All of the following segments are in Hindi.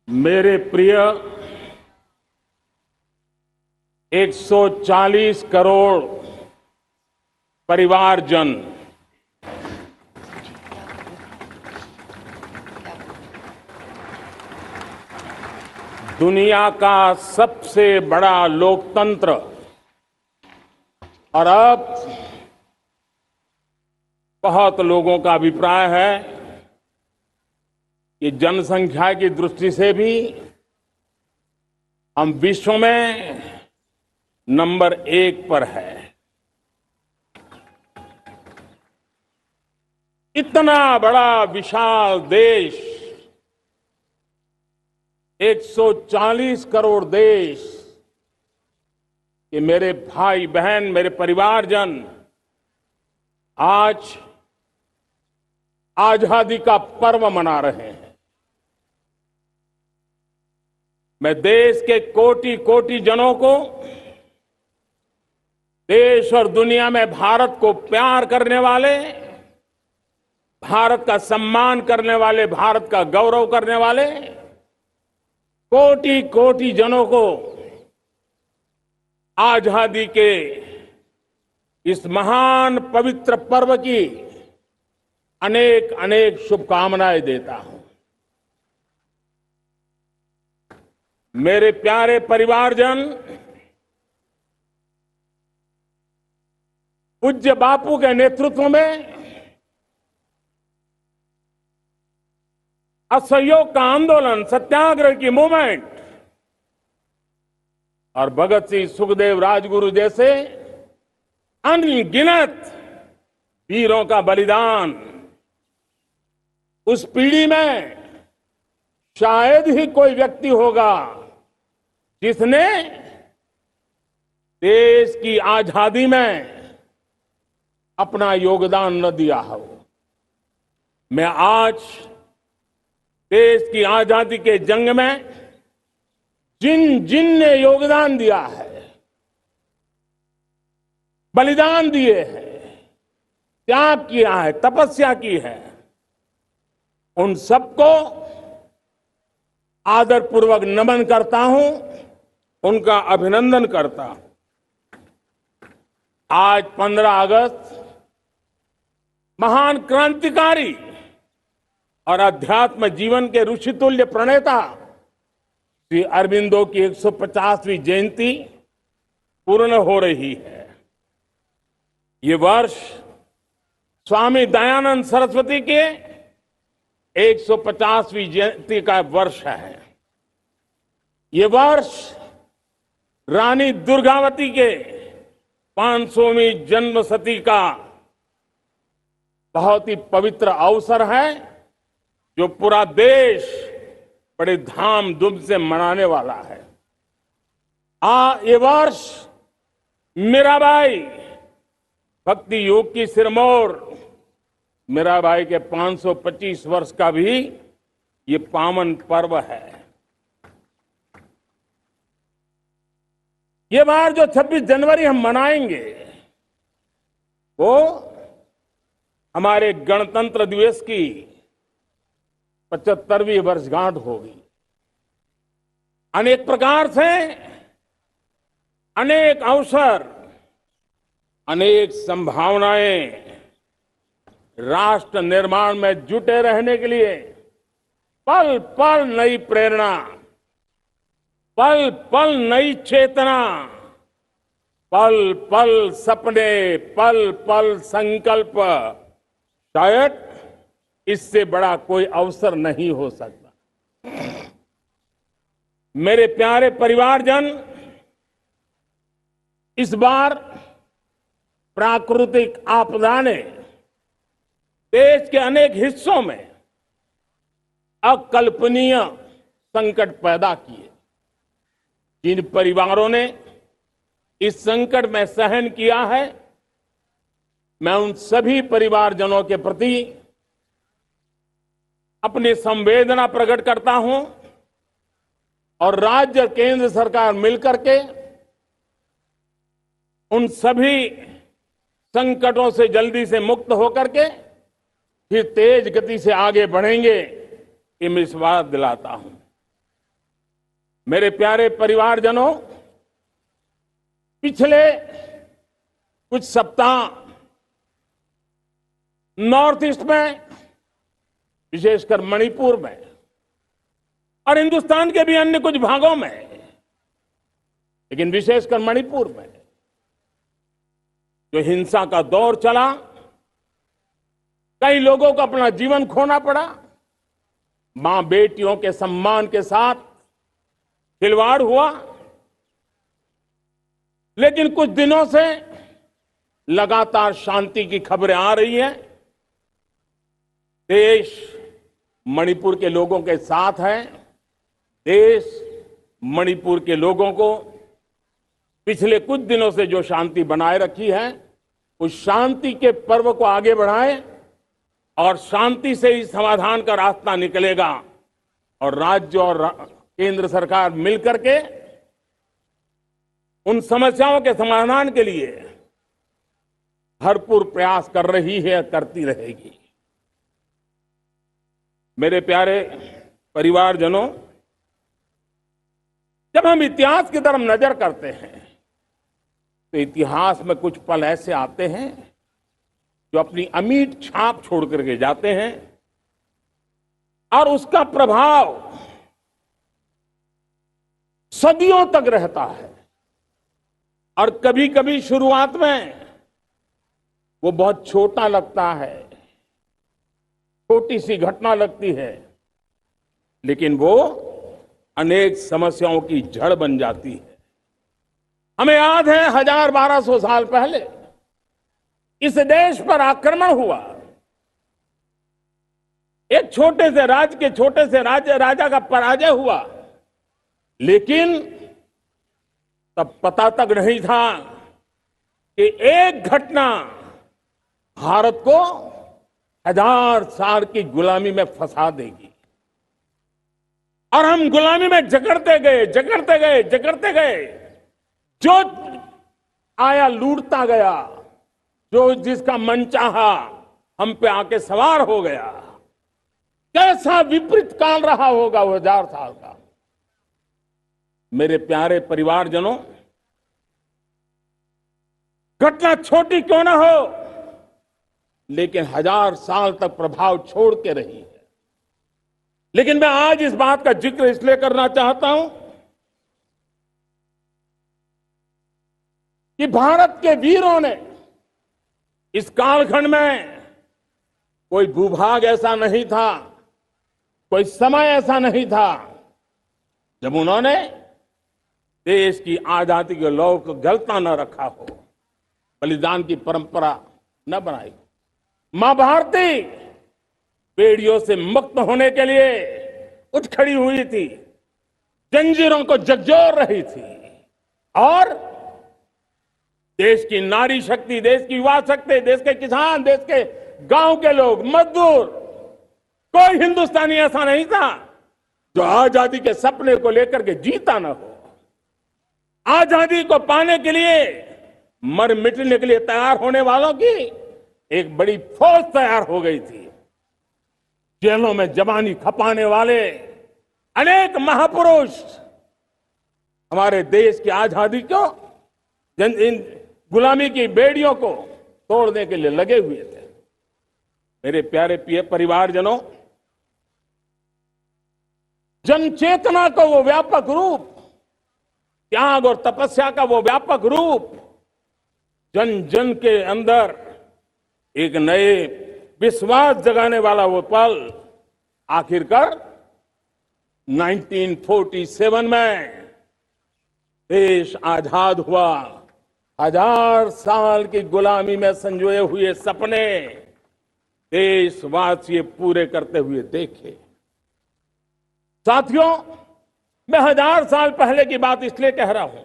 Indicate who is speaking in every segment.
Speaker 1: मेरे प्रिय 140 करोड़ परिवारजन, दुनिया का सबसे बड़ा लोकतंत्र और अब बहुत लोगों का अभिप्राय है कि जनसंख्या की दृष्टि से भी हम विश्व में नंबर 1 पर है। इतना बड़ा विशाल देश, 140 करोड़ देश कि मेरे भाई बहन, मेरे परिवारजन आज आजादी का पर्व मना रहे हैं। मैं देश के कोटि कोटि जनों को, देश और दुनिया में भारत को प्यार करने वाले, भारत का सम्मान करने वाले, भारत का गौरव करने वाले कोटि कोटि जनों को आजादी के इस महान पवित्र पर्व की अनेक अनेक शुभकामनाएं देता हूं। मेरे प्यारे परिवारजन, पूज्य बापू के नेतृत्व में असहयोग का आंदोलन, सत्याग्रह की मूवमेंट और भगत सिंह, सुखदेव, राजगुरु जैसे अनगिनत वीरों का बलिदान, उस पीढ़ी में शायद ही कोई व्यक्ति होगा जिसने देश की आजादी में अपना योगदान न दिया हो। मैं आज देश की आजादी के जंग में जिन जिन ने योगदान दिया है, बलिदान दिए हैं, त्याग किया है, तपस्या की है, उन सबको आदरपूर्वक नमन करता हूं, उनका अभिनंदन करता हूं। आज 15 अगस्त महान क्रांतिकारी और अध्यात्म जीवन के ऋषितुल्य प्रणेता श्री अरबिंदो की 150वीं जयंती पूर्ण हो रही है। ये वर्ष स्वामी दयानंद सरस्वती के 150वीं जयंती का वर्ष है। ये वर्ष रानी दुर्गावती के 500वीं जन्मशती का बहुत ही पवित्र अवसर है, जो पूरा देश बड़े धामधूम से मनाने वाला है। ये वर्ष मीराबाई, भक्ति योग की सिरमौर मीराबाई के 525 वर्ष का भी ये पावन पर्व है। ये बार जो 26 जनवरी हम मनाएंगे वो हमारे गणतंत्र दिवस की 75वीं वर्षगांठ होगी। अनेक प्रकार से अनेक अवसर, अनेक संभावनाएं राष्ट्र निर्माण में जुटे रहने के लिए पल पल नई प्रेरणा, पल पल नई चेतना, पल पल सपने, पल पल संकल्प, शायद इससे बड़ा कोई अवसर नहीं हो सकता। मेरे प्यारे परिवारजन, इस बार प्राकृतिक आपदा ने देश के अनेक हिस्सों में अकल्पनीय संकट पैदा किए। जिन परिवारों ने इस संकट में सहन किया है, मैं उन सभी परिवारजनों के प्रति अपनी संवेदना प्रकट करता हूं और राज्य और केंद्र सरकार मिलकर के उन सभी संकटों से जल्दी से मुक्त होकर के फिर तेज गति से आगे बढ़ेंगे, ये मैं विश्वास दिलाता हूं। मेरे प्यारे परिवारजनों, पिछले कुछ सप्ताह नॉर्थ ईस्ट में, विशेषकर मणिपुर में और हिंदुस्तान के भी अन्य कुछ भागों में, लेकिन विशेषकर मणिपुर में जो हिंसा का दौर चला, कई लोगों को अपना जीवन खोना पड़ा, मां बेटियों के सम्मान के साथ खिलवाड़ हुआ। लेकिन कुछ दिनों से लगातार शांति की खबरें आ रही हैं। देश मणिपुर के लोगों के साथ है। देश मणिपुर के लोगों को पिछले कुछ दिनों से जो शांति बनाए रखी है, उस शांति के पर्व को आगे बढ़ाए और शांति से ही समाधान का रास्ता निकलेगा। और राज्य और केंद्र सरकार मिलकर के उन समस्याओं के समाधान के लिए भरपूर प्रयास कर रही है, करती रहेगी। मेरे प्यारे परिवारजनों, जब हम इतिहास की तरफ नजर करते हैं तो इतिहास में कुछ पल ऐसे आते हैं जो अपनी अमिट छाप छोड़ करके जाते हैं और उसका प्रभाव सदियों तक रहता है। और कभी कभी शुरुआत में वो बहुत छोटा लगता है, छोटी सी घटना लगती है, लेकिन वो अनेक समस्याओं की जड़ बन जाती है। हमें याद है 1000-1200 साल पहले इस देश पर आक्रमण हुआ। एक छोटे से राज्य के छोटे से राजा का पराजय हुआ, लेकिन तब पता तक नहीं था कि एक घटना भारत को 1000 साल की गुलामी में फंसा देगी। और हम गुलामी में जकड़ते गए, जो आया लूटता गया, जो जिसका मन चाहा हम पे आके सवार हो गया। कैसा विपरीत काल रहा होगा वो 1000 साल का। मेरे प्यारे परिवारजनों, घटना छोटी क्यों ना हो, लेकिन 1000 साल तक प्रभाव छोड़ के रही है। लेकिन मैं आज इस बात का जिक्र इसलिए करना चाहता हूं कि भारत के वीरों ने इस कालखंड में कोई भूभाग ऐसा नहीं था, कोई समय ऐसा नहीं था जब उन्होंने देश की आजादी के लौ को गलता न रखा हो, बलिदान की परंपरा न बनाई। मां भारती बेड़ियों से मुक्त होने के लिए उठ खड़ी हुई थी, जंजीरों को झकझोर रही थी और देश की नारी शक्ति, देश की युवा शक्ति, देश के किसान, देश के गांव के लोग, मजदूर, कोई हिंदुस्तानी ऐसा नहीं था जो आजादी के सपने को लेकर के जीता ना हो। आजादी को पाने के लिए मर मिटने के लिए तैयार होने वालों की एक बड़ी फौज तैयार हो गई थी। जेलों में जवानी खपाने वाले अनेक महापुरुष हमारे देश की आजादी को, इन गुलामी की बेड़ियों को तोड़ने के लिए लगे हुए थे। मेरे प्यारे परिवारजनों, जन चेतना का वो व्यापक रूप, त्याग और तपस्या का वो व्यापक रूप, जन जन के अंदर एक नए विश्वास जगाने वाला वो पल आखिरकार 1947 में देश आजाद हुआ। 1000 साल की गुलामी में संजोए हुए सपने देशवासी पूरे करते हुए देखे। साथियों, मैं 1000 साल पहले की बात इसलिए कह रहा हूं,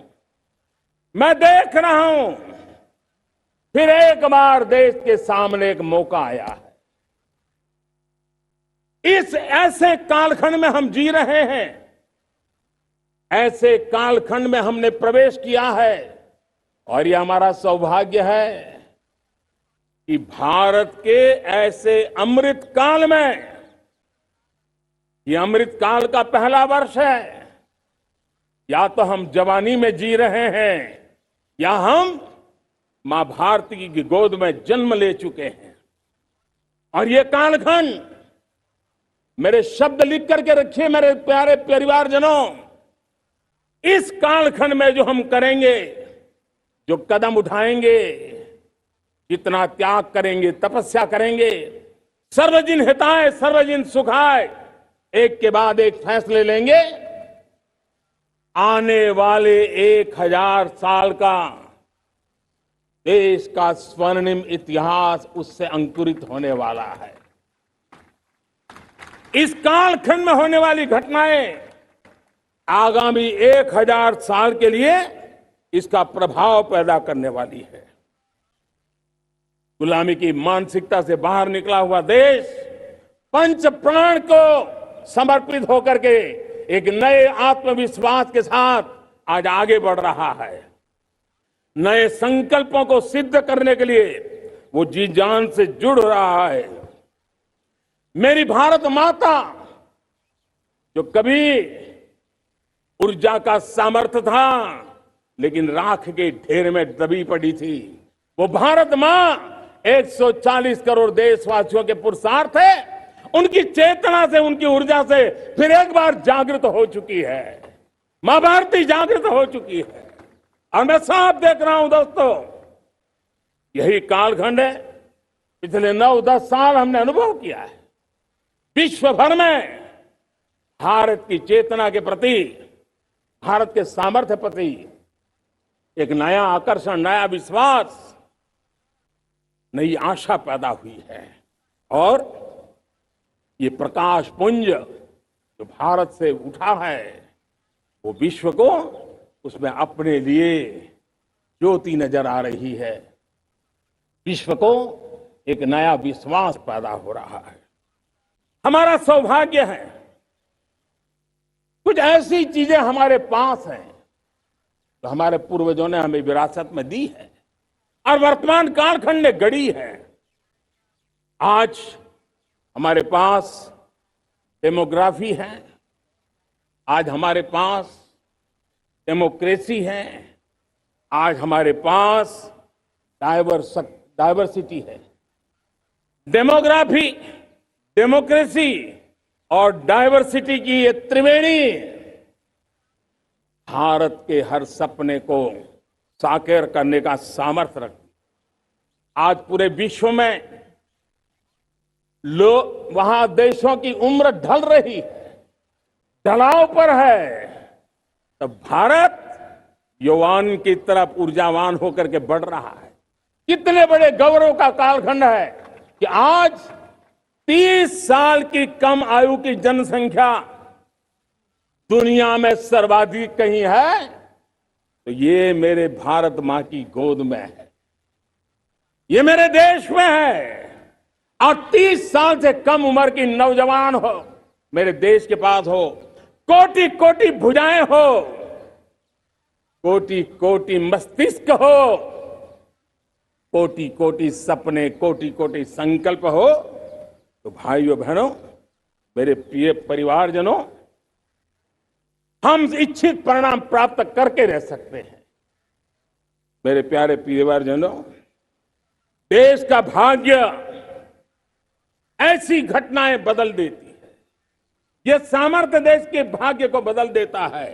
Speaker 1: मैं देख रहा हूं फिर एक बार देश के सामने एक मौका आया है। इस ऐसे कालखंड में हम जी रहे हैं, ऐसे कालखंड में हमने प्रवेश किया है और यह हमारा सौभाग्य है कि भारत के ऐसे अमृत काल में, यह अमृत काल का पहला वर्ष है, या तो हम जवानी में जी रहे हैं या हम मां भारती की गोद में जन्म ले चुके हैं। और ये कालखंड, मेरे शब्द लिख करके रखिए मेरे प्यारे परिवारजनों, इस कालखंड में जो हम करेंगे, जो कदम उठाएंगे, जितना त्याग करेंगे, तपस्या करेंगे, सर्वजन हिताय सर्वजन सुखाय, एक के बाद एक फैसले लेंगे, आने वाले 1000 साल का देश का स्वर्णिम इतिहास उससे अंकुरित होने वाला है। इस कालखंड में होने वाली घटनाएं आगामी 1000 साल के लिए इसका प्रभाव पैदा करने वाली है। गुलामी की मानसिकता से बाहर निकला हुआ देश पंच प्राण को समर्पित होकर के एक नए आत्मविश्वास के साथ आज आगे बढ़ रहा है। नए संकल्पों को सिद्ध करने के लिए वो जी जान से जुड़ रहा है। मेरी भारत माता, जो कभी ऊर्जा का सामर्थ्य था लेकिन राख के ढेर में दबी पड़ी थी, वो भारत मां 140 करोड़ देशवासियों के पुरुषार्थ है, उनकी चेतना से, उनकी ऊर्जा से फिर एक बार जागृत हो चुकी है। मां भारती जागृत हो चुकी है। और मैं साफ देख रहा हूं दोस्तों, यही कालखंड है, पिछले 9-10 साल हमने अनुभव किया है। विश्व भर में भारत की चेतना के प्रति, भारत के सामर्थ्य प्रति एक नया आकर्षण, नया विश्वास, नई आशा पैदा हुई है। और ये प्रकाश पुंज जो भारत से उठा है, वो विश्व को उसमें अपने लिए ज्योति नजर आ रही है। विश्व को एक नया विश्वास पैदा हो रहा है। हमारा सौभाग्य है, कुछ ऐसी चीजें हमारे पास हैं तो हमारे पूर्वजों ने हमें विरासत में दी है और वर्तमान कालखंड ने गढ़ी है। आज हमारे पास डेमोग्राफी है, आज हमारे पास डेमोक्रेसी है, आज हमारे पास डाइवर्सिटी है। डेमोग्राफी, डेमोक्रेसी और डाइवर्सिटी की ये त्रिवेणी भारत के हर सपने को साकार करने का सामर्थ्य रखती। आज पूरे विश्व में वहां देशों की उम्र ढल रही है, ढलाव पर है, तो भारत यौवन की तरफ ऊर्जावान होकर के बढ़ रहा है। कितने बड़े गौरव का कालखंड है कि आज 30 साल की कम आयु की जनसंख्या दुनिया में सर्वाधिक कहीं है तो ये मेरे भारत मां की गोद में है, ये मेरे देश में है। और 30 साल से कम उम्र की नौजवान हो मेरे देश के पास हो, कोटि कोटि भुजाएं हो, कोटि कोटि मस्तिष्क हो, कोटि कोटि सपने, कोटि कोटि संकल्प हो, तो भाइयों बहनों, मेरे प्रिय परिवारजनों, हम इच्छित परिणाम प्राप्त करके रह सकते हैं। मेरे प्यारे परिवारजनों, देश का भाग्य ऐसी घटनाएं बदल देती है। यह सामर्थ्य देश के भाग्य को बदल देता है।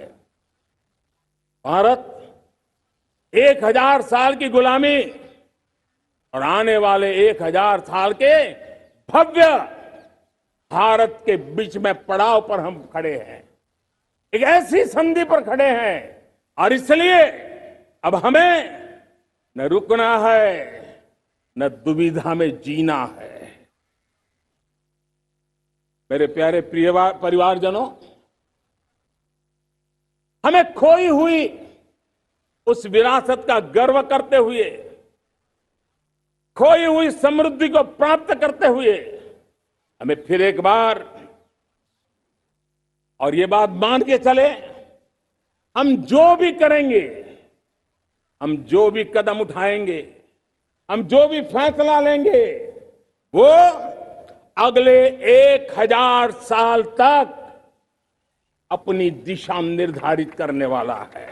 Speaker 1: भारत 1000 साल की गुलामी और आने वाले 1000 साल के भव्य भारत के बीच में पड़ाव पर हम खड़े हैं, एक ऐसी संधि पर खड़े हैं। और इसलिए अब हमें न रुकना है, न दुविधा में जीना है। मेरे प्यारे प्रिय परिवारजनों, हमें खोई हुई उस विरासत का गर्व करते हुए, खोई हुई समृद्धि को प्राप्त करते हुए, हमें फिर एक बार, और ये बात मान के चले, हम जो भी करेंगे, हम जो भी कदम उठाएंगे, हम जो भी फैसला लेंगे, वो अगले 1000 साल तक अपनी दिशा निर्धारित करने वाला है,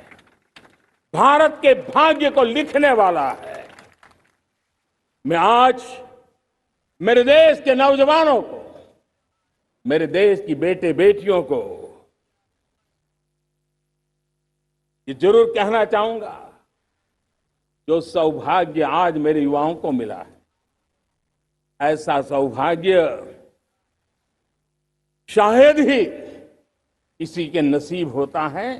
Speaker 1: भारत के भाग्य को लिखने वाला है। मैं आज मेरे देश के नौजवानों को, मेरे देश की बेटे बेटियों को ये जरूर कहना चाहूंगा, जो सौभाग्य आज मेरे युवाओं को मिला है, ऐसा सौभाग्य शायद ही किसी के नसीब होता है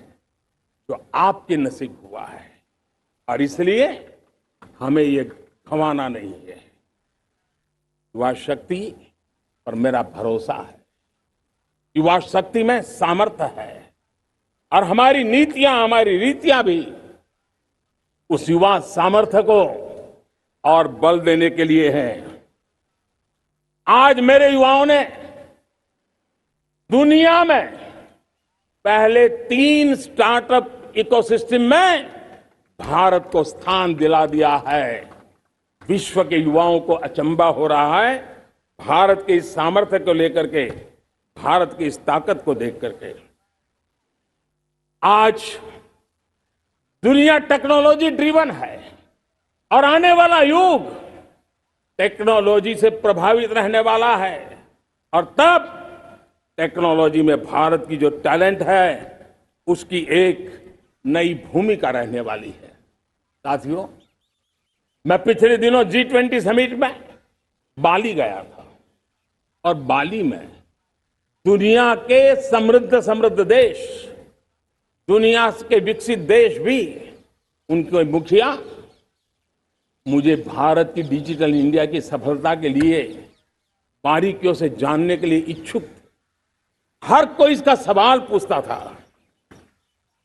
Speaker 1: जो आपके नसीब हुआ है। और इसलिए हमें ये गंवाना नहीं है। युवा शक्ति पर मेरा भरोसा है, युवा शक्ति में सामर्थ्य है, और हमारी नीतियां, हमारी रीतियां भी उस युवा सामर्थ्य को और बल देने के लिए है। आज मेरे युवाओं ने दुनिया में पहले 3 स्टार्टअप इकोसिस्टम में भारत को स्थान दिला दिया है। विश्व के युवाओं को अचंभा हो रहा है भारत के इस सामर्थ्य को लेकर के, भारत की इस ताकत को देख करके। आज दुनिया टेक्नोलॉजी ड्रिवन है और आने वाला युग टेक्नोलॉजी से प्रभावित रहने वाला है, और तब टेक्नोलॉजी में भारत की जो टैलेंट है उसकी एक नई भूमिका रहने वाली है। साथियों, मैं पिछले दिनों G20 समिट में बाली गया था, और बाली में दुनिया के समृद्ध देश, दुनिया के विकसित देश भी, उनके मुखिया मुझे भारत की डिजिटल इंडिया की सफलता के लिए बारीकियों से जानने के लिए इच्छुक थे। हर कोई इसका सवाल पूछता था,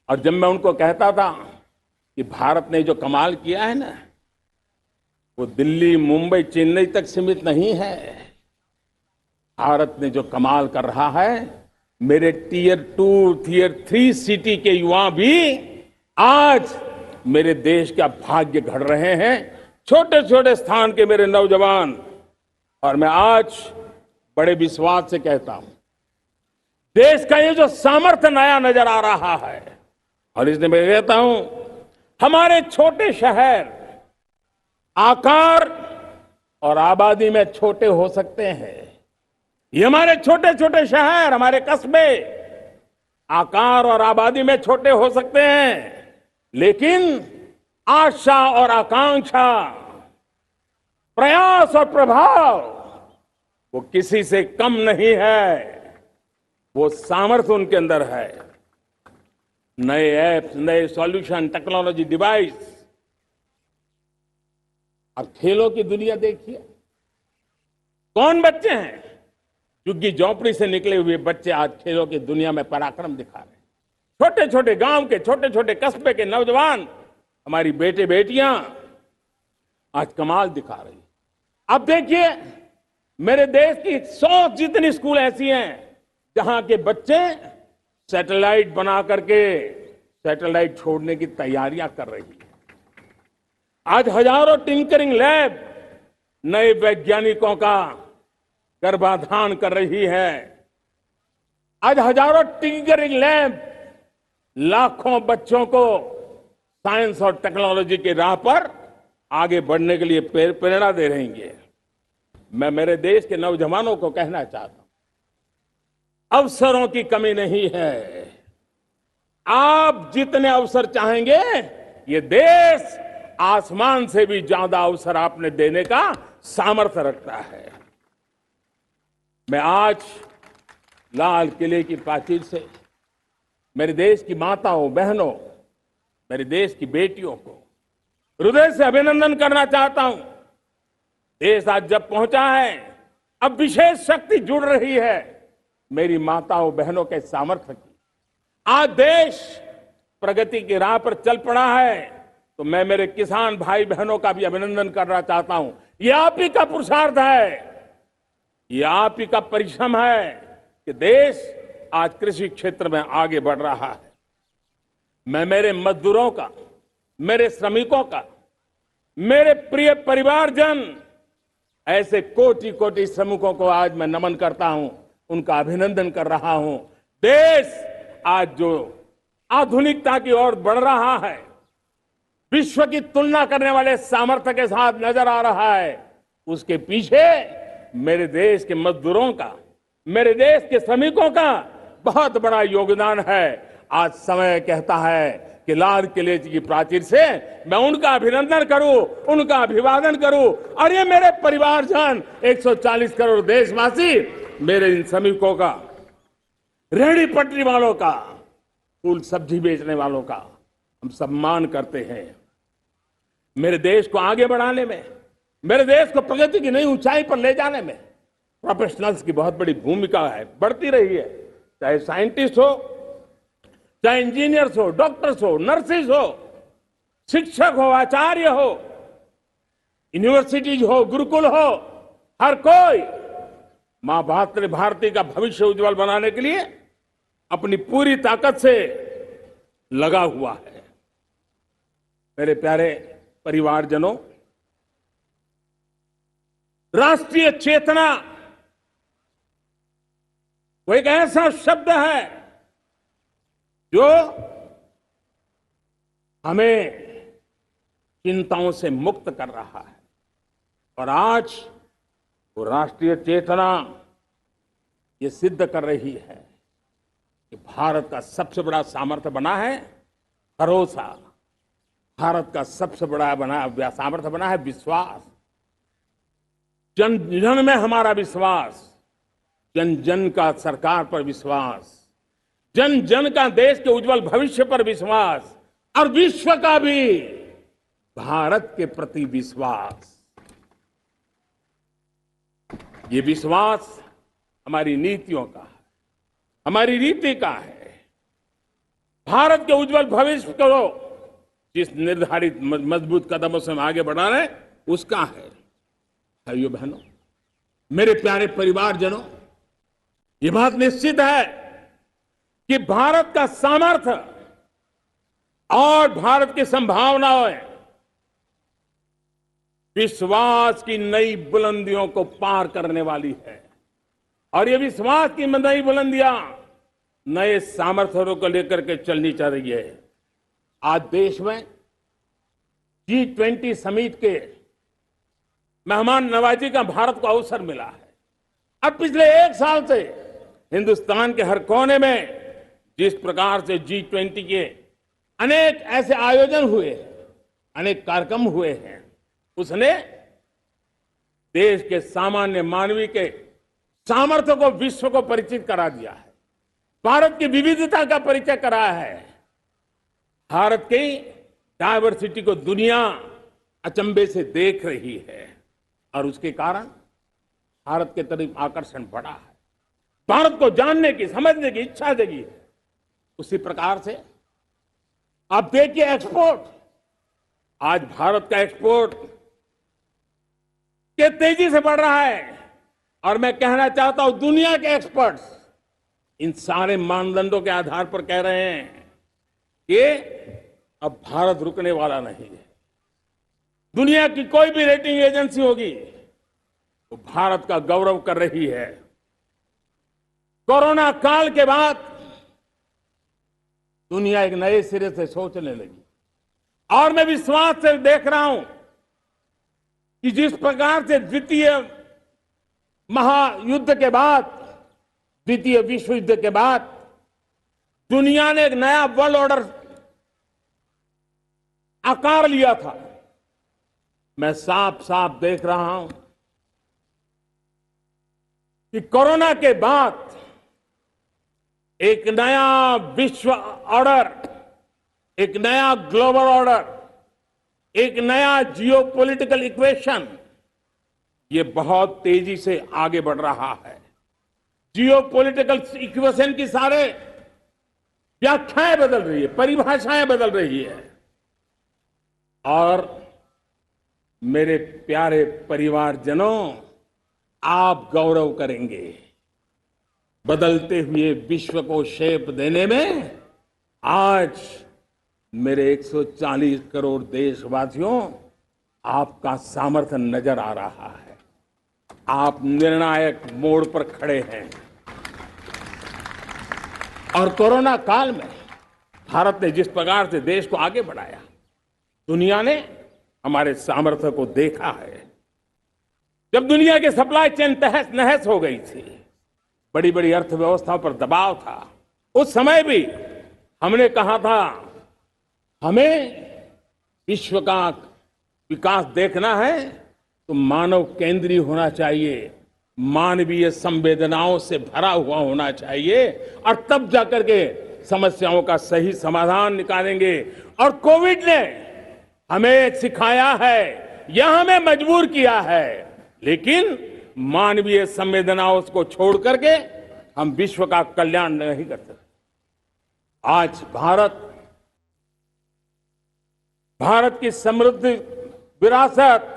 Speaker 1: और जब मैं उनको कहता था कि भारत ने जो कमाल किया है ना, वो दिल्ली, मुंबई, चेन्नई तक सीमित नहीं है। भारत ने जो कमाल कर रहा है, मेरे टियर 2, टियर 3 सिटी के युवा भी आज मेरे देश का भाग्य गढ़ रहे हैं, छोटे छोटे स्थान के मेरे नौजवान। और मैं आज बड़े विश्वास से कहता हूं, देश का ये जो सामर्थ्य नया नजर आ रहा है, और इसलिए मैं कहता हूं, हमारे छोटे शहर आकार और आबादी में छोटे हो सकते हैं। ये हमारे छोटे छोटे शहर, हमारे कस्बे आकार और आबादी में छोटे हो सकते हैं, लेकिन आशा और आकांक्षा, प्रयास और प्रभाव वो किसी से कम नहीं है। वो सामर्थ्य उनके अंदर है। नए ऐप्स, नए सॉल्यूशन, टेक्नोलॉजी डिवाइस। अब खेलों की दुनिया देखिए, कौन बच्चे हैं? झुग्गी झोंपड़ी से निकले हुए बच्चे आज खेलों की दुनिया में पराक्रम दिखा रहे हैं। छोटे छोटे गांव के, छोटे छोटे कस्बे के नौजवान, हमारी बेटे बेटियां आज कमाल दिखा रही हैं। अब देखिए, मेरे देश की 100 जितनी स्कूल ऐसी हैं जहां के बच्चे सैटेलाइट बना करके सैटेलाइट छोड़ने की तैयारियां कर रही हैं। आज हजारों टिंकरिंग लैब नए वैज्ञानिकों का गर्भाधान कर रही है। आज हजारों टिंकरिंग लैब लाखों बच्चों को साइंस और टेक्नोलॉजी के राह पर आगे बढ़ने के लिए प्रेरणा दे रही है। मैं मेरे देश के नौजवानों को कहना चाहता हूं, अवसरों की कमी नहीं है। आप जितने अवसर चाहेंगे, ये देश आसमान से भी ज्यादा अवसर आपने देने का सामर्थ्य रखता है। मैं आज लाल किले की प्राचीर से मेरे देश की माताओं, बहनों, मेरे देश की बेटियों को हृदय से अभिनंदन करना चाहता हूं। देश आज जब पहुंचा है, अब विशेष शक्ति जुड़ रही है मेरी माताओं बहनों के सामर्थ्य की। आज देश प्रगति की राह पर चल पड़ा है, तो मैं मेरे किसान भाई बहनों का भी अभिनंदन करना चाहता हूं। ये आप ही का पुरुषार्थ है, ये आप ही का परिश्रम है कि देश आज कृषि क्षेत्र में आगे बढ़ रहा है। मैं मेरे मजदूरों का, मेरे श्रमिकों का, मेरे प्रिय परिवारजन, ऐसे कोटि कोटि श्रमिकों को आज मैं नमन करता हूं, उनका अभिनंदन कर रहा हूं। देश आज जो आधुनिकता की ओर बढ़ रहा है, विश्व की तुलना करने वाले सामर्थ्य के साथ नजर आ रहा है, उसके पीछे मेरे देश के मजदूरों का, मेरे देश के श्रमिकों का बहुत बड़ा योगदान है। आज समय कहता है कि लाल किले की प्राचीर से मैं उनका अभिनंदन करूं, उनका अभिवादन करूं, और ये मेरे परिवारजन 140 करोड़ देशवासी, मेरे इन श्रमिकों का, रेहड़ी पटरी वालों का, फूल सब्जी बेचने वालों का हम सम्मान करते हैं। मेरे देश को आगे बढ़ाने में, मेरे देश को प्रगति की नई ऊंचाई पर ले जाने में प्रोफेशनल्स की बहुत बड़ी भूमिका है, बढ़ती रही है। चाहे साइंटिस्ट हो, चाहे इंजीनियर्स हो, डॉक्टर्स हो, नर्सेज हो, शिक्षक हो, आचार्य हो, यूनिवर्सिटीज हो, गुरुकुल हो, हर कोई मां भारती का भविष्य उज्जवल बनाने के लिए अपनी पूरी ताकत से लगा हुआ है। मेरे प्यारे परिवारजनों, राष्ट्रीय चेतना वो एक ऐसा शब्द है जो हमें चिंताओं से मुक्त कर रहा है, और आज वो राष्ट्रीय चेतना ये सिद्ध कर रही है कि भारत का सबसे बड़ा सामर्थ्य बना है भरोसा, भारत का सबसे बड़ा सामर्थ्य बना है विश्वास। जन जन में हमारा विश्वास, जन जन का सरकार पर विश्वास, जन जन का देश के उज्जवल भविष्य पर विश्वास, और विश्व का भी भारत के प्रति विश्वास। ये विश्वास हमारी नीतियों का है, हमारी रीति का है। भारत के उज्जवल भविष्य को जिस निर्धारित मजबूत कदमों से हम आगे बढ़ा रहे हैं, उसका है। भाइयों बहनों, मेरे प्यारे परिवारजनों, ये बात निश्चित है कि भारत का सामर्थ्य और भारत की संभावनाएं विश्वास की नई बुलंदियों को पार करने वाली है, और ये विश्वास की नई बुलंदियां नए सामर्थ्यों को लेकर के चलनी चाह रही है। आज देश में G20 समिट के मेहमान नवाजी का भारत को अवसर मिला है। अब पिछले एक साल से हिंदुस्तान के हर कोने में जिस प्रकार से G20 के अनेक ऐसे आयोजन हुए, अनेक कार्यक्रम हुए हैं, उसने देश के सामान्य मानवी के सामर्थ्य को विश्व को परिचित करा दिया है, भारत की विविधता का परिचय कराया है, भारत की डायवर्सिटी को दुनिया अचंभे से देख रही है, और उसके कारण भारत के तरफ आकर्षण बढ़ा है। भारत को जानने की, समझने की इच्छा जगी है। उसी प्रकार से आप देखिए एक्सपोर्ट, आज भारत का एक्सपोर्ट के तेजी से बढ़ रहा है, और मैं कहना चाहता हूं दुनिया के एक्सपर्ट्स इन सारे मानदंडों के आधार पर कह रहे हैं कि अब भारत रुकने वाला नहीं है। दुनिया की कोई भी रेटिंग एजेंसी होगी वो भारत का गौरव कर रही है। कोरोना काल के बाद दुनिया एक नए सिरे से सोचने लगी, और मैं विश्वास से देख रहा हूं कि जिस प्रकार से द्वितीय महायुद्ध के बाद, द्वितीय विश्व युद्ध के बाद दुनिया ने एक नया वर्ल्ड ऑर्डर आकार लिया था, मैं साफ साफ देख रहा हूं कि कोरोना के बाद एक नया विश्व ऑर्डर, एक नया ग्लोबल ऑर्डर, एक नया जियोपॉलिटिकल इक्वेशन, ये बहुत तेजी से आगे बढ़ रहा है। जियोपॉलिटिकल इक्वेशन की सारे व्याख्याएं बदल रही है, परिभाषाएं बदल रही है, और मेरे प्यारे परिवारजनों, आप गौरव करेंगे। बदलते हुए विश्व को शेप देने में आज मेरे 140 करोड़ देशवासियों आपका सामर्थ्य नजर आ रहा है। आप निर्णायक मोड़ पर खड़े हैं। और कोरोना काल में भारत ने जिस प्रकार से देश को आगे बढ़ाया, दुनिया ने हमारे सामर्थ्य को देखा है। जब दुनिया के सप्लाई चेन तहस नहस हो गई थी, बड़ी बड़ी अर्थव्यवस्थाओं पर दबाव था, उस समय भी हमने कहा था हमें विश्व का विकास देखना है तो मानव केंद्रीय होना चाहिए, मानवीय संवेदनाओं से भरा हुआ होना चाहिए, और तब जाकर के समस्याओं का सही समाधान निकालेंगे। और कोविड ने हमें सिखाया है या हमें मजबूर किया है, लेकिन मानवीय संवेदनाओं को छोड़ करके हम विश्व का कल्याण नहीं कर सकते। आज भारत की समृद्ध विरासत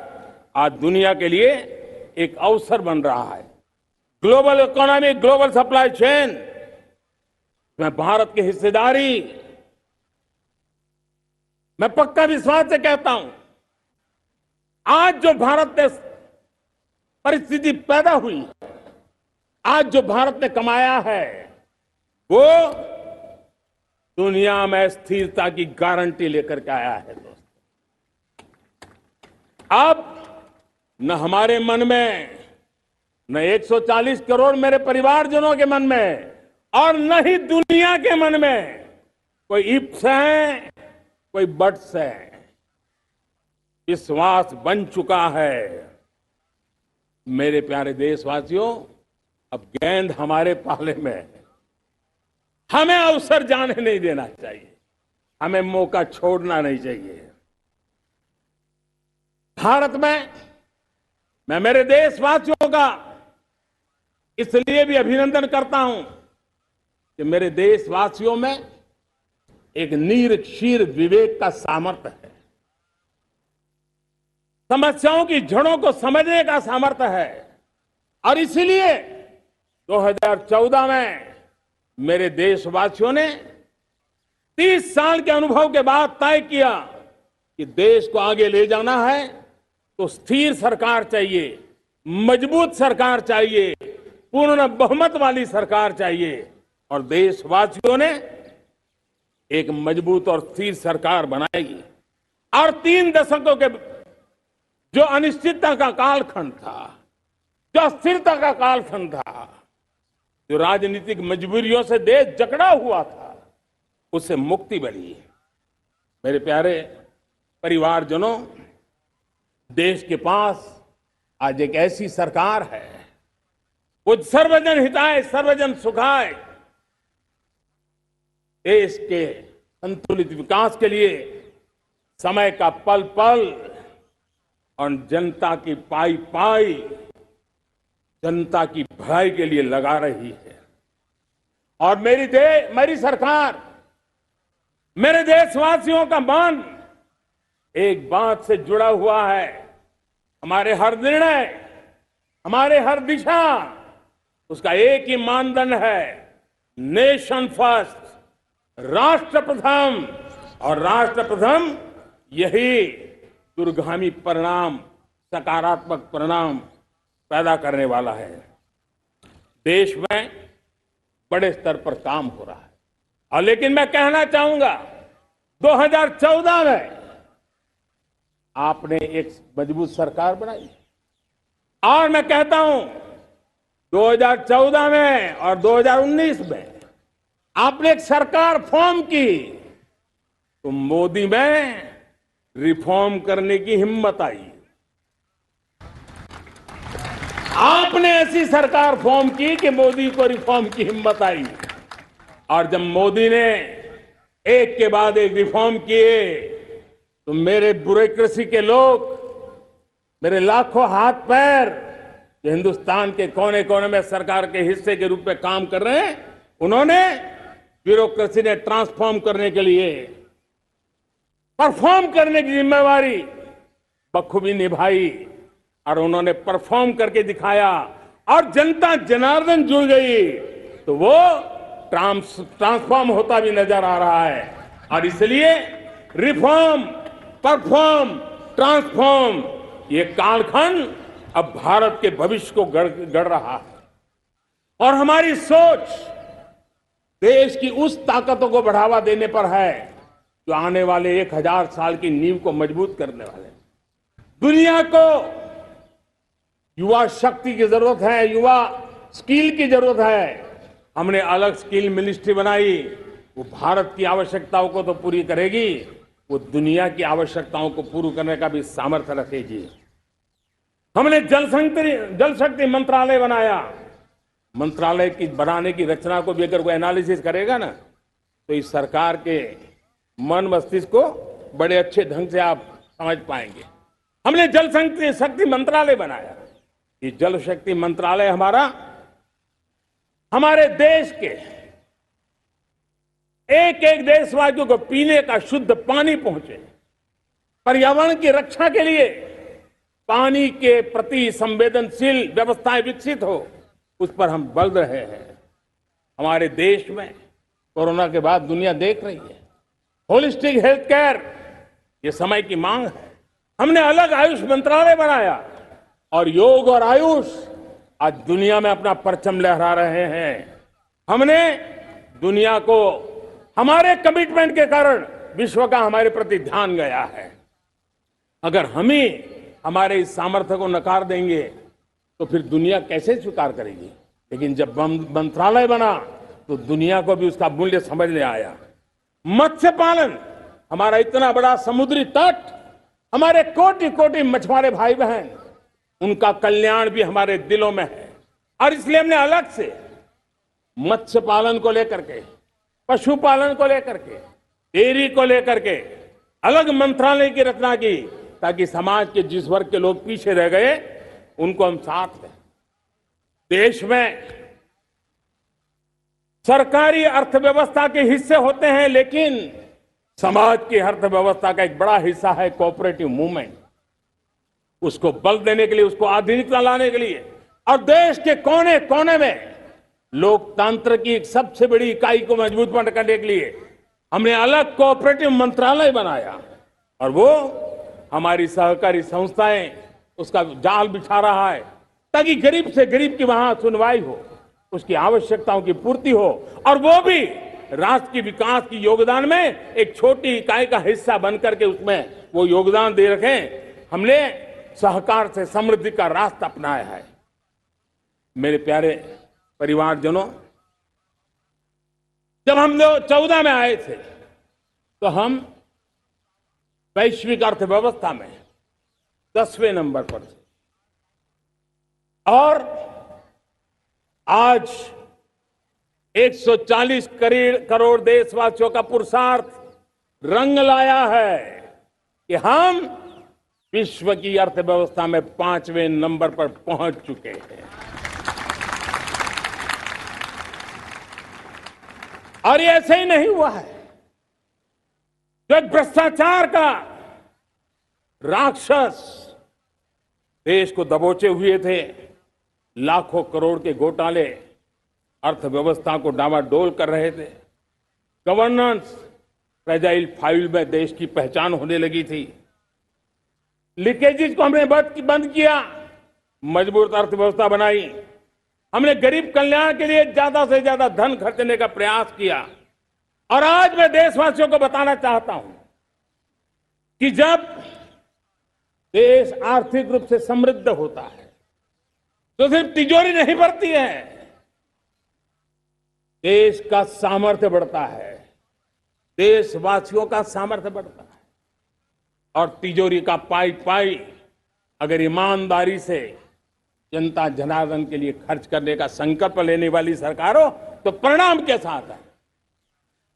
Speaker 1: आज दुनिया के लिए एक अवसर बन रहा है। Global economy, global supply chain में भारत की हिस्सेदारी, मैं पक्का विश्वास से कहता हूं, आज जो भारत ने परिस्थिति पैदा हुई, आज जो भारत ने कमाया है, वो दुनिया में स्थिरता की गारंटी लेकर के आया है। दोस्तों, अब न हमारे मन में, न 140 करोड़ मेरे परिवारजनों के मन में, और न ही दुनिया के मन में कोई इफ्स है, कोई बट्स है। विश्वास बन चुका है। मेरे प्यारे देशवासियों, अब गेंद हमारे पाले में है। हमें अवसर जाने नहीं देना चाहिए, हमें मौका छोड़ना नहीं चाहिए। भारत में मैं मेरे देशवासियों का इसलिए भी अभिनंदन करता हूं कि मेरे देशवासियों में एक नीर क्षीर विवेक का सामर्थ्य है, समस्याओं की जड़ों को समझने का सामर्थ्य है। और इसलिए 2014 में मेरे देशवासियों ने 30 साल के अनुभव के बाद तय किया कि देश को आगे ले जाना है तो स्थिर सरकार चाहिए, मजबूत सरकार चाहिए, पूर्ण बहुमत वाली सरकार चाहिए। और देशवासियों ने एक मजबूत और स्थिर सरकार बनाएगी। और 3 दशकों के जो अनिश्चितता का कालखंड था, जो अस्थिरता का कालखंड था, जो राजनीतिक मजबूरियों से देश जकड़ा हुआ था, उससे मुक्ति मिली। मेरे प्यारे परिवारजनों, देश के पास आज एक ऐसी सरकार है, वो सर्वजन हिताय सर्वजन सुखाय, देश के संतुलित विकास के लिए समय का पल पल और जनता की पाई पाई, जनता की भलाई के लिए लगा रही है। और मेरी सरकार, मेरे देशवासियों का मन एक बात से जुड़ा हुआ है। हमारे हर निर्णय, हमारे हर दिशा, उसका एक ही मानदंड है, नेशन फर्स्ट, राष्ट्र प्रथम। और राष्ट्र प्रथम यही दूरगामी परिणाम, सकारात्मक परिणाम पैदा करने वाला है। देश में बड़े स्तर पर काम हो रहा है। और लेकिन मैं कहना चाहूंगा, 2014 में आपने एक मजबूत सरकार बनाई, और मैं कहता हूं 2014 में और 2019 में आपने एक सरकार फॉर्म की, तो मोदी में रिफॉर्म करने की हिम्मत आई। आपने ऐसी सरकार फॉर्म की कि मोदी को रिफॉर्म की हिम्मत आई। और जब मोदी ने एक के बाद एक रिफॉर्म किए, तो मेरे ब्यूरोक्रेसी के लोग, मेरे लाखों हाथ पैर जो हिंदुस्तान के कोने कोने में सरकार के हिस्से के रूप में काम कर रहे हैं, उन्होंने ब्यूरोक्रेसी ने ट्रांसफॉर्म करने के लिए, परफॉर्म करने की जिम्मेवारी बखूबी निभाई। और उन्होंने परफॉर्म करके दिखाया, और जनता जनार्दन जुड़ गई, तो वो ट्रांसफॉर्म होता भी नजर आ रहा है। और इसलिए रिफॉर्म, परफॉर्म, ट्रांसफॉर्म, ये कालखंड अब भारत के भविष्य को गढ़ रहा है। और हमारी सोच देश की उस ताकतों को बढ़ावा देने पर है जो आने वाले 1000 साल की नींव को मजबूत करने वाले हैं। दुनिया को युवा शक्ति की जरूरत है, युवा स्किल की जरूरत है। हमने अलग स्किल मिनिस्ट्री बनाई, वो भारत की आवश्यकताओं को तो पूरी करेगी, वो दुनिया की आवश्यकताओं को पूरी करने का भी सामर्थ्य रखेगी। हमने जल शक्ति मंत्रालय बनाया। मंत्रालय की बनाने की रचना को भी अगर कोई एनालिसिस करेगा ना, तो इस सरकार के मन मस्तिष्क को बड़े अच्छे ढंग से आप समझ पाएंगे। हमने जल शक्ति मंत्रालय बनाया। ये जल शक्ति मंत्रालय हमारे देश के एक एक देशवासियों को पीने का शुद्ध पानी पहुंचे, पर्यावरण की रक्षा के लिए पानी के प्रति संवेदनशील व्यवस्थाएं विकसित हो, उस पर हम बल रहे हैं। हमारे देश में कोरोना के बाद दुनिया देख रही है होलिस्टिक हेल्थ केयर, ये समय की मांग है। हमने अलग आयुष मंत्रालय बनाया और योग और आयुष आज दुनिया में अपना परचम लहरा रहे हैं। हमने दुनिया को हमारे कमिटमेंट के कारण विश्व का हमारे प्रति ध्यान गया है। अगर हम ही हमारे इस सामर्थ्य को नकार देंगे तो फिर दुनिया कैसे स्वीकार करेगी। लेकिन जब मंत्रालय बना तो दुनिया को भी उसका मूल्य समझ में आया। मत्स्य पालन, हमारा इतना बड़ा समुद्री तट, हमारे कोटि कोटि मछुआरे भाई बहन, उनका कल्याण भी हमारे दिलों में है। और इसलिए हमने अलग से मत्स्य पालन को लेकर के, पशुपालन को लेकर के, डेयरी को लेकर के अलग मंत्रालय की रचना की, ताकि समाज के जिस वर्ग के लोग पीछे रह गए उनको हम साथ लें। देश में सरकारी अर्थव्यवस्था के हिस्से होते हैं, लेकिन समाज की अर्थव्यवस्था का एक बड़ा हिस्सा है कोऑपरेटिव मूवमेंट। उसको बल देने के लिए, उसको आधुनिकता लाने के लिए और देश के कोने कोने में लोकतंत्र की एक सबसे बड़ी इकाई को मजबूत करने के लिए हमने अलग कोऑपरेटिव मंत्रालय बनाया। और वो हमारी सहकारी संस्थाएं उसका जाल बिछा रहा है, ताकि गरीब से गरीब की वहां सुनवाई हो, उसकी आवश्यकताओं की पूर्ति हो, और वो भी राष्ट्र के विकास की योगदान में एक छोटी इकाई का हिस्सा बनकर के उसमें वो योगदान दे रखें। हमने सहकार से समृद्धि का रास्ता अपनाया है। मेरे प्यारे परिवारजनों, जब हम लोग 14 में आए थे तो हम वैश्विक अर्थव्यवस्था में 10वें नंबर पर थे, और आज 140 करोड़ देशवासियों का पुरुषार्थ रंग लाया है कि हम विश्व की अर्थव्यवस्था में 5वें नंबर पर पहुंच चुके हैं। और ये ऐसे ही नहीं हुआ है। जो एक भ्रष्टाचार का राक्षस देश को दबोचे हुए थे, लाखों करोड़ के घोटाले अर्थव्यवस्था को डामाडोल कर रहे थे, गवर्नेंस फ्रेजाइल फाइल में देश की पहचान होने लगी थी, लीकेजेस को हमने बंद किया, मजबूत अर्थव्यवस्था बनाई, हमने गरीब कल्याण के लिए ज्यादा से ज्यादा धन खर्चने का प्रयास किया। और आज मैं देशवासियों को बताना चाहता हूं कि जब देश आर्थिक रूप से समृद्ध होता है तो सिर्फ तिजोरी नहीं बढ़ती है, देश का सामर्थ्य बढ़ता है, देशवासियों का सामर्थ्य बढ़ता है। और तिजोरी का पाई पाई अगर ईमानदारी से जनता जनार्दन के लिए खर्च करने का संकल्प लेने वाली सरकार हो तो परिणाम के साथ है।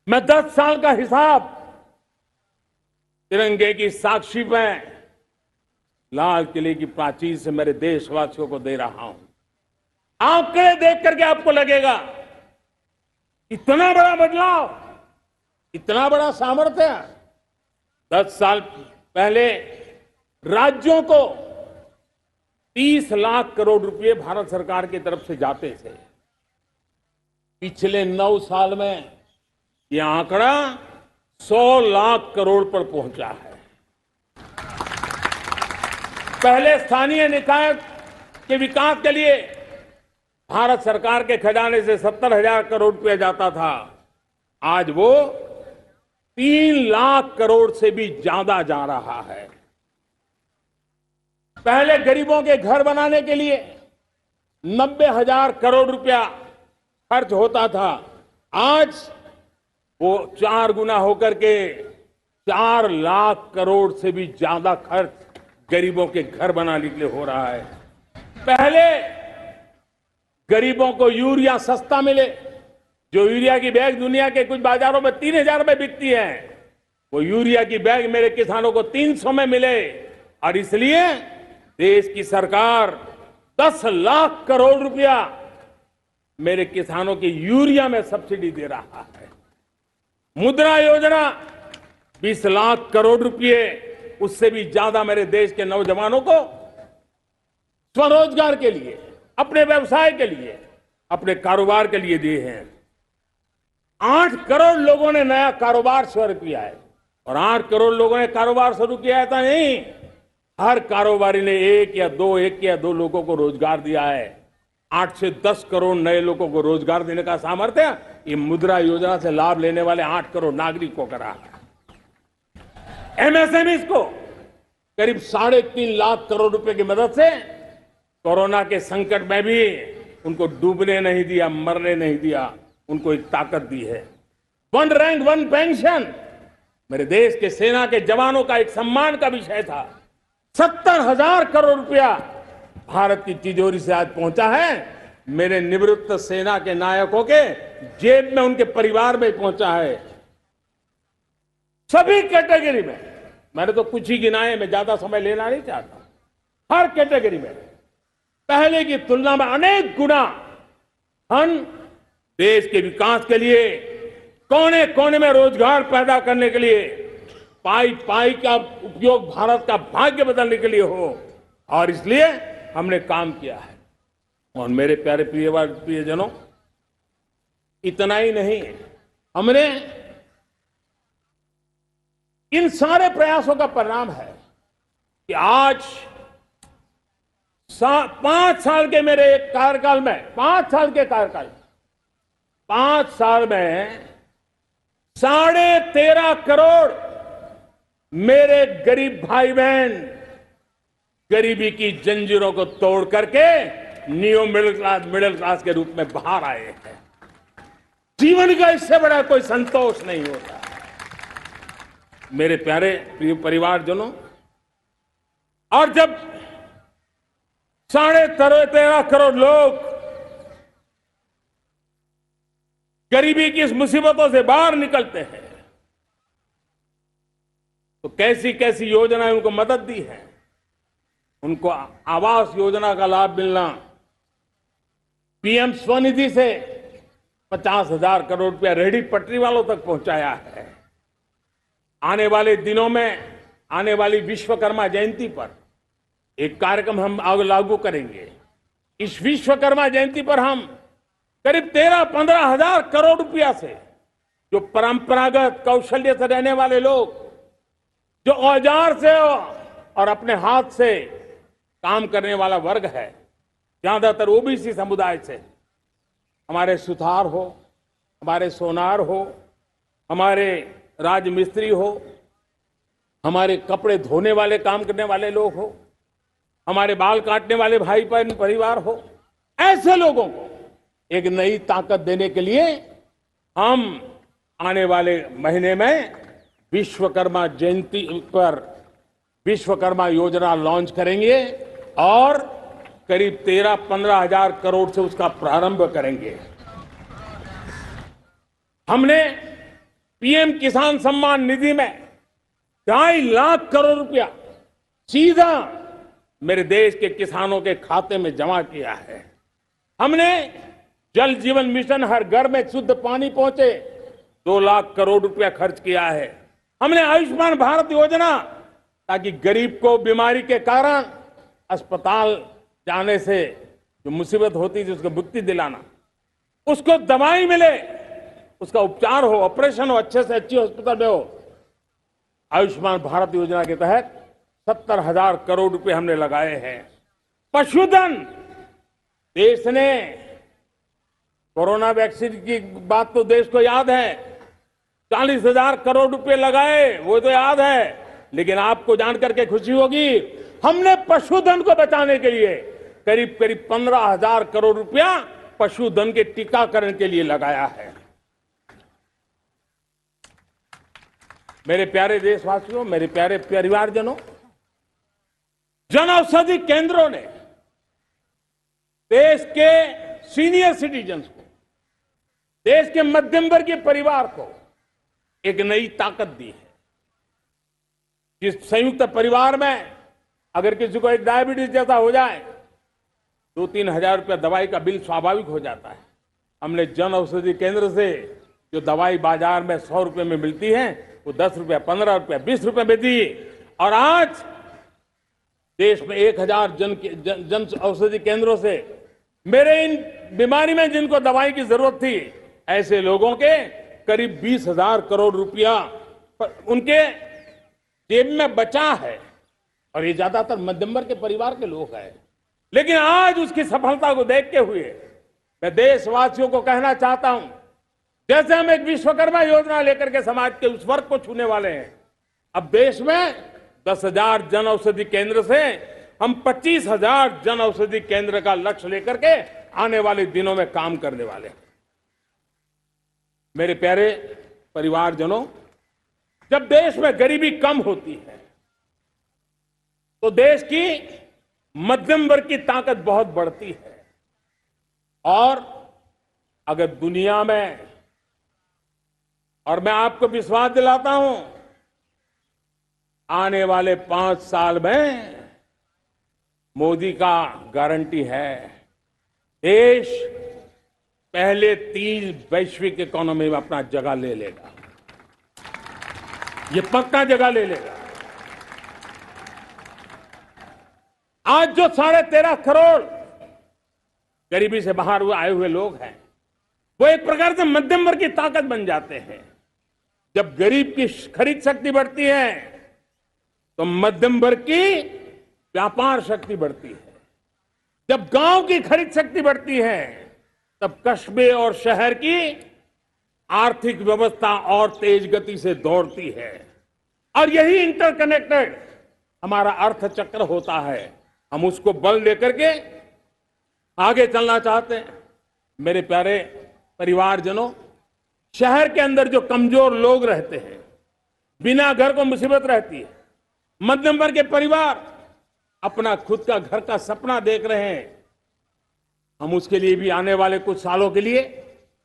Speaker 1: मैं 10 साल का हिसाब तिरंगे की साक्षी में लाल किले की प्राचीर से मेरे देशवासियों को दे रहा हूं। आंकड़े देख करके आपको लगेगा इतना बड़ा बदलाव, इतना बड़ा सामर्थ्य। 10 साल पहले राज्यों को 30 लाख करोड़ रुपए भारत सरकार की तरफ से जाते थे। पिछले 9 साल में यह आंकड़ा 100 लाख करोड़ पर पहुंचा है। पहले स्थानीय निकाय के विकास के लिए भारत सरकार के खजाने से 70,000 करोड़ रुपया जाता था। आज वो 3 लाख करोड़ से भी ज्यादा जा रहा है। पहले गरीबों के घर बनाने के लिए 90,000 करोड़ रुपया खर्च होता था। आज वो 4 गुना होकर के 4 लाख करोड़ से भी ज्यादा खर्च गरीबों के घर बनाने के लिए हो रहा है। पहले गरीबों को यूरिया सस्ता मिले, जो यूरिया की बैग दुनिया के कुछ बाजारों में 3,000 में बिकती है, वो यूरिया की बैग मेरे किसानों को 300 में मिले। और इसलिए देश की सरकार 10 लाख करोड़ रुपया मेरे किसानों की यूरिया में सब्सिडी दे रहा है। मुद्रा योजना 20 लाख करोड़ रुपए, उससे भी ज्यादा मेरे देश के नौजवानों को स्वरोजगार के लिए, अपने व्यवसाय के लिए, अपने कारोबार के लिए दिए हैं। 8 करोड़ लोगों ने नया कारोबार शुरू किया है। और 8 करोड़ लोगों ने कारोबार शुरू किया है तो नहीं, हर कारोबारी ने एक या दो लोगों को रोजगार दिया है। 8 से 10 करोड़ नए लोगों को रोजगार देने का सामर्थ्य ये मुद्रा योजना से लाभ लेने वाले 8 करोड़ नागरिकों को करा है। एमएसएमई को करीब 3.5 लाख करोड़ रुपए की मदद से कोरोना के संकट में भी उनको डूबने नहीं दिया, मरने नहीं दिया, उनको एक ताकत दी है। 1 रैंक 1 पेंशन मेरे देश के सेना के जवानों का एक सम्मान का विषय था। 70,000 करोड़ रुपया भारत की तिजोरी से आज पहुंचा है, मेरे निवृत्त सेना के नायकों के जेब में, उनके परिवार में पहुंचा है। सभी कैटेगरी में, मैंने तो कुछ ही गिनाए, मैं ज्यादा समय लेना नहीं चाहता। हर कैटेगरी में पहले की तुलना में अनेक गुना हम देश के विकास के लिए, कोने कोने में रोजगार पैदा करने के लिए, पाई पाई का उपयोग भारत का भाग्य बदलने के लिए हो, और इसलिए हमने काम किया है। और मेरे प्यारे प्रियजनों, इतना ही नहीं, हमने इन सारे प्रयासों का परिणाम है कि आज 5 साल के मेरे कार्यकाल में, 5 साल के कार्यकाल में, 5 साल में 13.5 करोड़ मेरे गरीब भाई बहन गरीबी की जंजीरों को तोड़ करके न्यू मिडिल क्लास के रूप में बाहर आए हैं। जीवन का इससे बड़ा कोई संतोष नहीं होता। मेरे प्यारे प्रिय परिवारजनों, और जब 13.5 करोड़ लोग गरीबी की इस मुसीबतों से बाहर निकलते हैं, तो कैसी कैसी योजनाएं उनको मदद दी है। उनको आवास योजना का लाभ मिलना, पीएम स्वनिधि से 50,000 करोड़ रुपया रेहड़ी पटरी वालों तक पहुंचाया है। आने वाले दिनों में, आने वाली विश्वकर्मा जयंती पर एक कार्यक्रम हम लागू करेंगे। इस विश्वकर्मा जयंती पर हम करीब 13-15 हजार करोड़ रुपया से, जो परंपरागत कौशल्य से रहने वाले लोग, जो औजार से और अपने हाथ से काम करने वाला वर्ग है, ज्यादातर ओबीसी समुदाय से, हमारे सुथार हो, हमारे सोनार हो, हमारे राजमिस्त्री हो, हमारे कपड़े धोने वाले काम करने वाले लोग हो, हमारे बाल काटने वाले भाई बहन परिवार हो, ऐसे लोगों को एक नई ताकत देने के लिए हम आने वाले महीने में विश्वकर्मा जयंती पर विश्वकर्मा योजना लॉन्च करेंगे और करीब 13-15 हजार करोड़ से उसका प्रारंभ करेंगे। हमने पीएम किसान सम्मान निधि में 2.5 लाख करोड़ रुपया सीधा मेरे देश के किसानों के खाते में जमा किया है। हमने जल जीवन मिशन, हर घर में शुद्ध पानी पहुंचे, 2 लाख करोड़ रुपया खर्च किया है। हमने आयुष्मान भारत योजना, ताकि गरीब को बीमारी के कारण अस्पताल जाने से जो मुसीबत होती थी उसको मुक्ति दिलाना, उसको दवाई मिले, उसका उपचार हो, ऑपरेशन हो, अच्छे से अच्छी हॉस्पिटल में हो। आयुष्मान भारत योजना के तहत 70,000 करोड़ रुपए हमने लगाए हैं। पशुधन, देश ने कोरोना वैक्सीन की बात तो देश को याद है, 40,000 करोड़ रुपए लगाए, वो तो याद है। लेकिन आपको जानकर के खुशी होगी, हमने पशुधन को बचाने के लिए करीब करीब 15,000 करोड़ रुपया पशुधन के टीकाकरण के लिए लगाया है। मेरे प्यारे देशवासियों, मेरे प्यारे परिवारजनों, जन औषधि केंद्रों ने देश के सीनियर सिटीजन्स को, देश के मध्यम वर्गीय परिवार को एक नई ताकत दी है। जिस संयुक्त परिवार में अगर किसी को एक डायबिटीज जैसा हो जाए, 2-3 हजार रुपया दवाई का बिल स्वाभाविक हो जाता है। हमने जन औषधि केंद्र से जो दवाई बाजार में 100 रुपए में मिलती है, वो 10 रुपया, 15 रुपया, 20 रुपए में दी। और आज देश में 1,000 जन औषधि केंद्रों से मेरे इन बीमारी में जिनको दवाई की जरूरत थी, ऐसे लोगों के करीब 20,000 करोड़ रुपया उनके जेब में बचा है। और ये ज्यादातर मध्यम वर्ग के परिवार के लोग हैं। लेकिन आज उसकी सफलता को देखते हुए मैं देशवासियों को कहना चाहता हूं, जैसे हम एक विश्वकर्मा योजना लेकर के समाज के उस वर्ग को छूने वाले हैं, अब देश में 10,000 जन औषधि केंद्र से हम 25,000 जन औषधि केंद्र का लक्ष्य लेकर के आने वाले दिनों में काम करने वाले हैं। मेरे प्यारे परिवारजनों, जब देश में गरीबी कम होती है तो देश की मध्यम वर्ग की ताकत बहुत बढ़ती है। और अगर दुनिया में, और मैं आपको विश्वास दिलाता हूं, आने वाले 5 साल में मोदी का गारंटी है, देश पहले 3 वैश्विक इकोनॉमी में अपना जगह ले लेगा। ये पक्का जगह ले लेगा। आज जो 13.5 करोड़ गरीबी से बाहर आए हुए लोग हैं, वो एक प्रकार से मध्यम वर्ग की ताकत बन जाते हैं। जब गरीब की खरीद शक्ति बढ़ती है तो मध्यम वर्ग की व्यापार शक्ति बढ़ती है। जब गांव की खरीद शक्ति बढ़ती है तब कस्बे और शहर की आर्थिक व्यवस्था और तेज गति से दौड़ती है। और यही इंटरकनेक्टेड हमारा अर्थ चक्र होता है। हम उसको बल लेकर के आगे चलना चाहते हैं। मेरे प्यारे परिवारजनों, शहर के अंदर जो कमजोर लोग रहते हैं, बिना घर को मुसीबत रहती है, मध्यम वर्ग के परिवार अपना खुद का घर का सपना देख रहे हैं, हम उसके लिए भी आने वाले कुछ सालों के लिए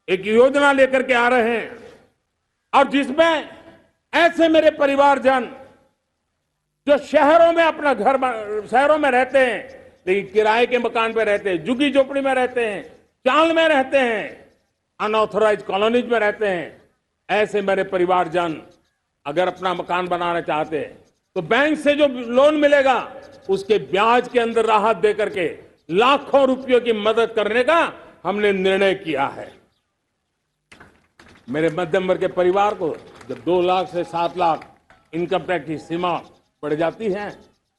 Speaker 1: एक योजना लेकर के आ रहे हैं। और जिसमें ऐसे मेरे परिवारजन जो शहरों में अपना घर, शहरों में रहते हैं लेकिन किराए के मकान पे रहते हैं, झुग्गी झोपड़ी में रहते हैं, चाल में रहते हैं, अनऑथराइज्ड कॉलोनीज में रहते हैं, ऐसे मेरे परिवारजन अगर अपना मकान बनाना चाहते हैं तो बैंक से जो लोन मिलेगा उसके ब्याज के अंदर राहत देकर के लाखों रुपयों की मदद करने का हमने निर्णय किया है। मेरे मध्यम वर्ग के परिवार को जब 2 लाख से 7 लाख इनकम टैक्स की सीमा बढ़ जाती है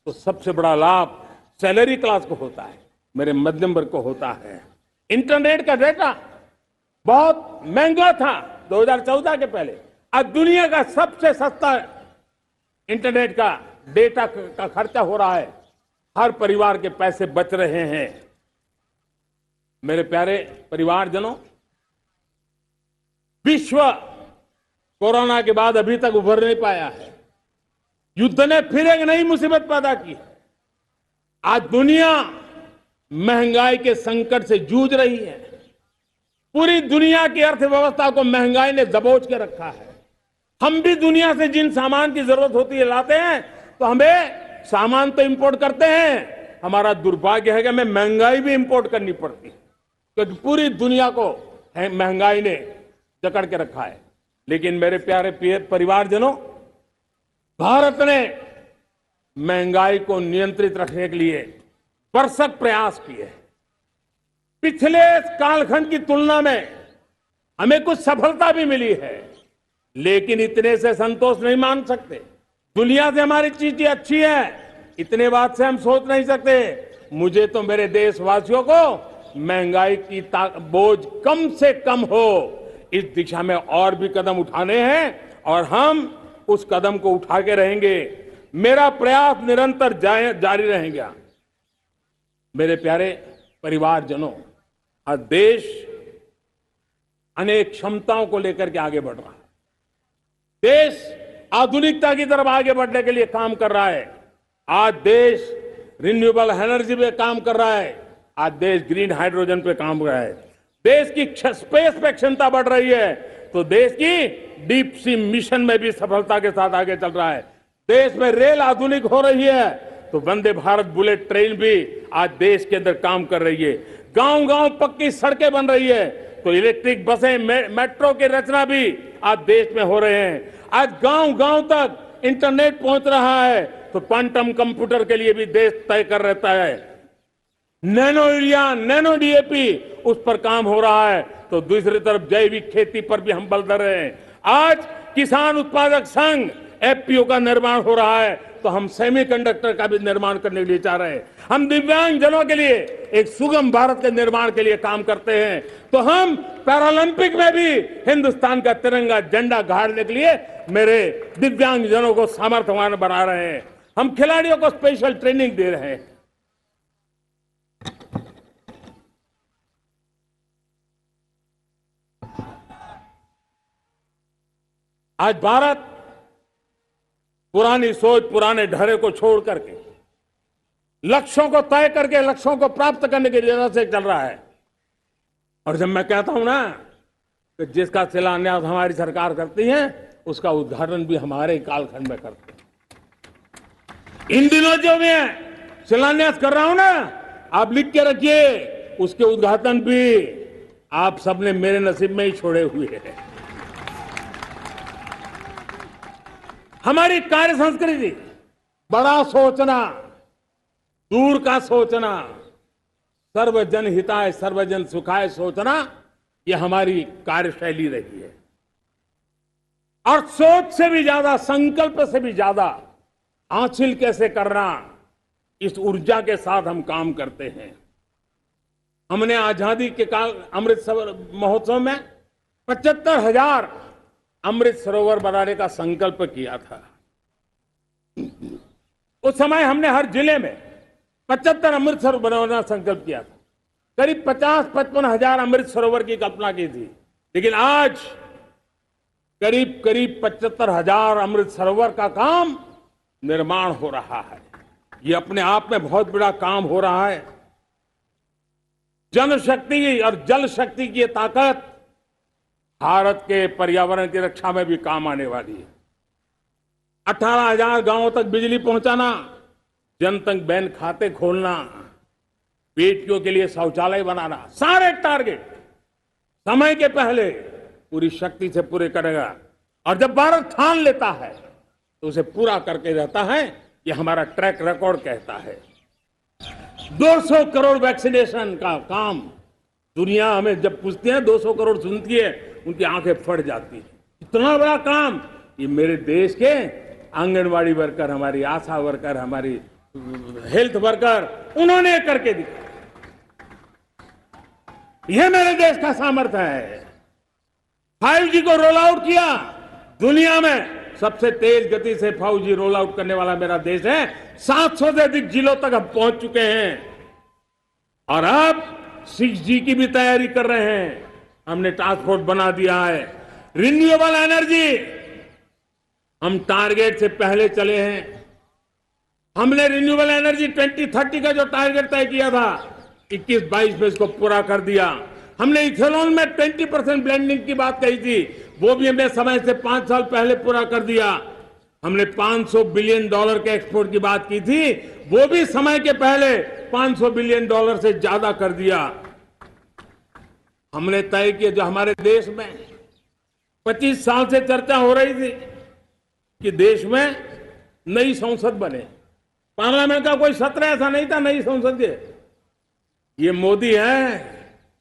Speaker 1: तो सबसे बड़ा लाभ सैलरी क्लास को होता है, मेरे मध्यम वर्ग को होता है। इंटरनेट का डेटा बहुत महंगा था 2014 के पहले, आज दुनिया का सबसे सस्ता इंटरनेट का डेटा का खर्चा हो रहा है। हर परिवार के पैसे बच रहे हैं। मेरे प्यारे परिवारजनों, विश्व कोरोना के बाद अभी तक उभर नहीं पाया है। युद्ध ने फिर एक नई मुसीबत पैदा की है। आज दुनिया महंगाई के संकट से जूझ रही है। पूरी दुनिया की अर्थव्यवस्था को महंगाई ने दबोच के रखा है। हम भी दुनिया से जिन सामान की जरूरत होती है लाते हैं, तो हमें सामान तो इंपोर्ट करते हैं। हमारा दुर्भाग्य है कि हमें महंगाई भी इंपोर्ट करनी पड़ती है, क्योंकि पूरी दुनिया को महंगाई ने जकड़ के रखा है। लेकिन मेरे प्यारे परिवारजनों, भारत ने महंगाई को नियंत्रित रखने के लिए भरसक प्रयास किए। पिछले कालखंड की तुलना में हमें कुछ सफलता भी मिली है, लेकिन इतने से संतोष नहीं मान सकते। दुनिया से हमारी चीजें अच्छी है, इतने बात से हम सोच नहीं सकते। मुझे तो मेरे देशवासियों को महंगाई की बोझ कम से कम हो, इस दिशा में और भी कदम उठाने हैं और हम उस कदम को उठा के रहेंगे। मेरा प्रयास निरंतर जारी रहेगा। मेरे प्यारे परिवारजनों, आज देश अनेक क्षमताओं को लेकर के आगे बढ़ रहा है। देश आधुनिकता की तरफ आगे बढ़ने के लिए काम कर रहा है। आज देश रिन्यूएबल एनर्जी पे काम कर रहा है। आज देश ग्रीन हाइड्रोजन पे काम कर रहा है। देश की स्पेस पे क्षमता बढ़ रही है, तो देश की डीप सी मिशन में भी सफलता के साथ आगे चल रहा है। देश में रेल आधुनिक हो रही है, तो वंदे भारत बुलेट ट्रेन भी आज देश के अंदर काम कर रही है। गांव गांव पक्की सड़कें बन रही है, तो इलेक्ट्रिक बसें, मेट्रो की रचना भी आज देश में हो रहे हैं। आज गांव गांव तक इंटरनेट पहुंच रहा है, तो क्वांटम कंप्यूटर के लिए भी देश तय कर रहता है। नैनो यूरिया, नैनो डीएपी, उस पर काम हो रहा है, तो दूसरी तरफ जैविक खेती पर भी हम बल दे रहे हैं। आज किसान उत्पादक संघ एफपीओ का निर्माण हो रहा है, तो हम सेमीकंडक्टर का भी निर्माण करने के लिए चाह रहे हैं। हम दिव्यांग जनों के लिए एक सुगम भारत के निर्माण के लिए काम करते हैं, तो हम पैरालंपिक में भी हिंदुस्तान का तिरंगा झंडा गाड़ने के लिए मेरे दिव्यांग जनों को सामर्थ्यवान बना रहे हैं। हम खिलाड़ियों को स्पेशल ट्रेनिंग दे रहे हैं। आज भारत पुरानी सोच, पुराने ढर्रे को छोड़ करके लक्ष्यों को तय करके लक्ष्यों को प्राप्त करने की दिशा से चल रहा है। और जब मैं कहता हूं ना कि जिसका शिलान्यास हमारी सरकार करती है, उसका उद्घाटन भी हमारे कालखंड में करते हैं। इन दिनों जो मैं शिलान्यास कर रहा हूं ना, आप लिख के रखिए, उसके उद्घाटन भी आप सबने मेरे नसीब में ही छोड़े हुए हैं। हमारी कार्य संस्कृति, बड़ा सोचना, दूर का सोचना, सर्वजन हिताय सर्वजन सुखाय सोचना, यह हमारी कार्यशैली रही है। और सोच से भी ज्यादा, संकल्प से भी ज्यादा हासिल कैसे करना, इस ऊर्जा के साथ हम काम करते हैं। हमने आजादी के काल अमृत महोत्सव में 75,000 अमृत सरोवर बनाने का संकल्प किया था। उस समय हमने हर जिले में 75 अमृत सरोवर बनाने का संकल्प किया था। करीब 50-55 हजार अमृत सरोवर की कल्पना की थी, लेकिन आज करीब 75,000 अमृत सरोवर का काम निर्माण हो रहा है। ये अपने आप में बहुत बड़ा काम हो रहा है। जनशक्ति और जल शक्ति की ताकत भारत के पर्यावरण की रक्षा में भी काम आने वाली है। 18,000 गांवों तक बिजली पहुंचाना, जनधन बैंक खाते खोलना, बेटियों के लिए शौचालय बनाना, सारे टारगेट समय के पहले पूरी शक्ति से पूरे करेगा। और जब भारत ठान लेता है तो उसे पूरा करके रहता है। ये हमारा ट्रैक रिकॉर्ड कहता है। 200 करोड़ वैक्सीनेशन का काम, दुनिया हमें जब पूछती है 200 करोड़ सुनती है, उनकी आंखें फट जाती है। इतना बड़ा काम ये मेरे देश के आंगनवाड़ी वर्कर, हमारी आशा वर्कर, हमारी हेल्थ वर्कर, उन्होंने करके दिखाया। यह मेरे देश का सामर्थ्य है। 5G को रोल आउट किया, दुनिया में सबसे तेज गति से 5G रोल आउट करने वाला मेरा देश है। 700 से अधिक जिलों तक हम पहुंच चुके हैं और अब 6G की भी तैयारी कर रहे हैं। हमने टास्क फोर्स बना दिया है। रिन्यूएबल एनर्जी, हम टारगेट से पहले चले हैं। हमने रिन्यूएबल एनर्जी 2030 का जो टारगेट तय किया था, 21-22 में इसको पूरा कर दिया। हमने इथेनॉल में 20% ब्लेंडिंग की बात कही थी, वो भी हमने समय से 5 साल पहले पूरा कर दिया। हमने $500 बिलियन के एक्सपोर्ट की बात की थी, वो भी समय के पहले $500 बिलियन से ज्यादा कर दिया। हमने तय किया, जो हमारे देश में 25 साल से चर्चा हो रही थी कि देश में नई संसद बने, पार्लियामेंट का कोई सत्र ऐसा नहीं था नई संसद के। ये मोदी है,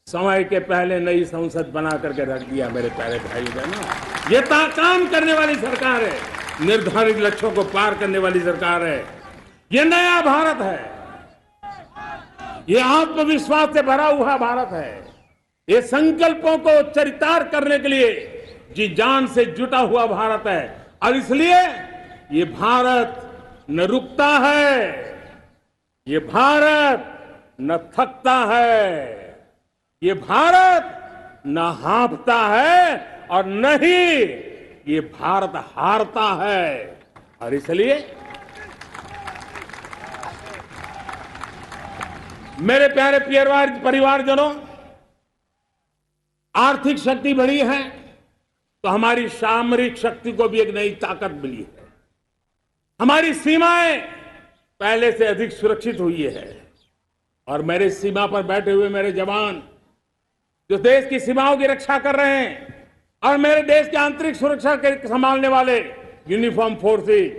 Speaker 1: समय के पहले नई संसद बना करके रख दिया। मेरे प्यारे भाई बहनों, ये काम करने वाली सरकार है, निर्धारित लक्ष्यों को पार करने वाली सरकार है। ये नया भारत है, ये आत्मविश्वास से भरा हुआ भारत है। ये संकल्पों को चरितार्थ करने के लिए जी जान से जुटा हुआ भारत है। और इसलिए ये भारत न रुकता है, ये भारत न थकता है, ये भारत न हाँफता है और न ही ये भारत हारता है। और इसलिए मेरे प्यारे परिवारजनों, आर्थिक शक्ति बढ़ी है तो हमारी सामरिक शक्ति को भी एक नई ताकत मिली है। हमारी सीमाएं पहले से अधिक सुरक्षित हुई है और मेरे सीमा पर बैठे हुए मेरे जवान जो देश की सीमाओं की रक्षा कर रहे हैं और मेरे देश की आंतरिक सुरक्षा के संभालने वाले यूनिफॉर्म फोर्सेस,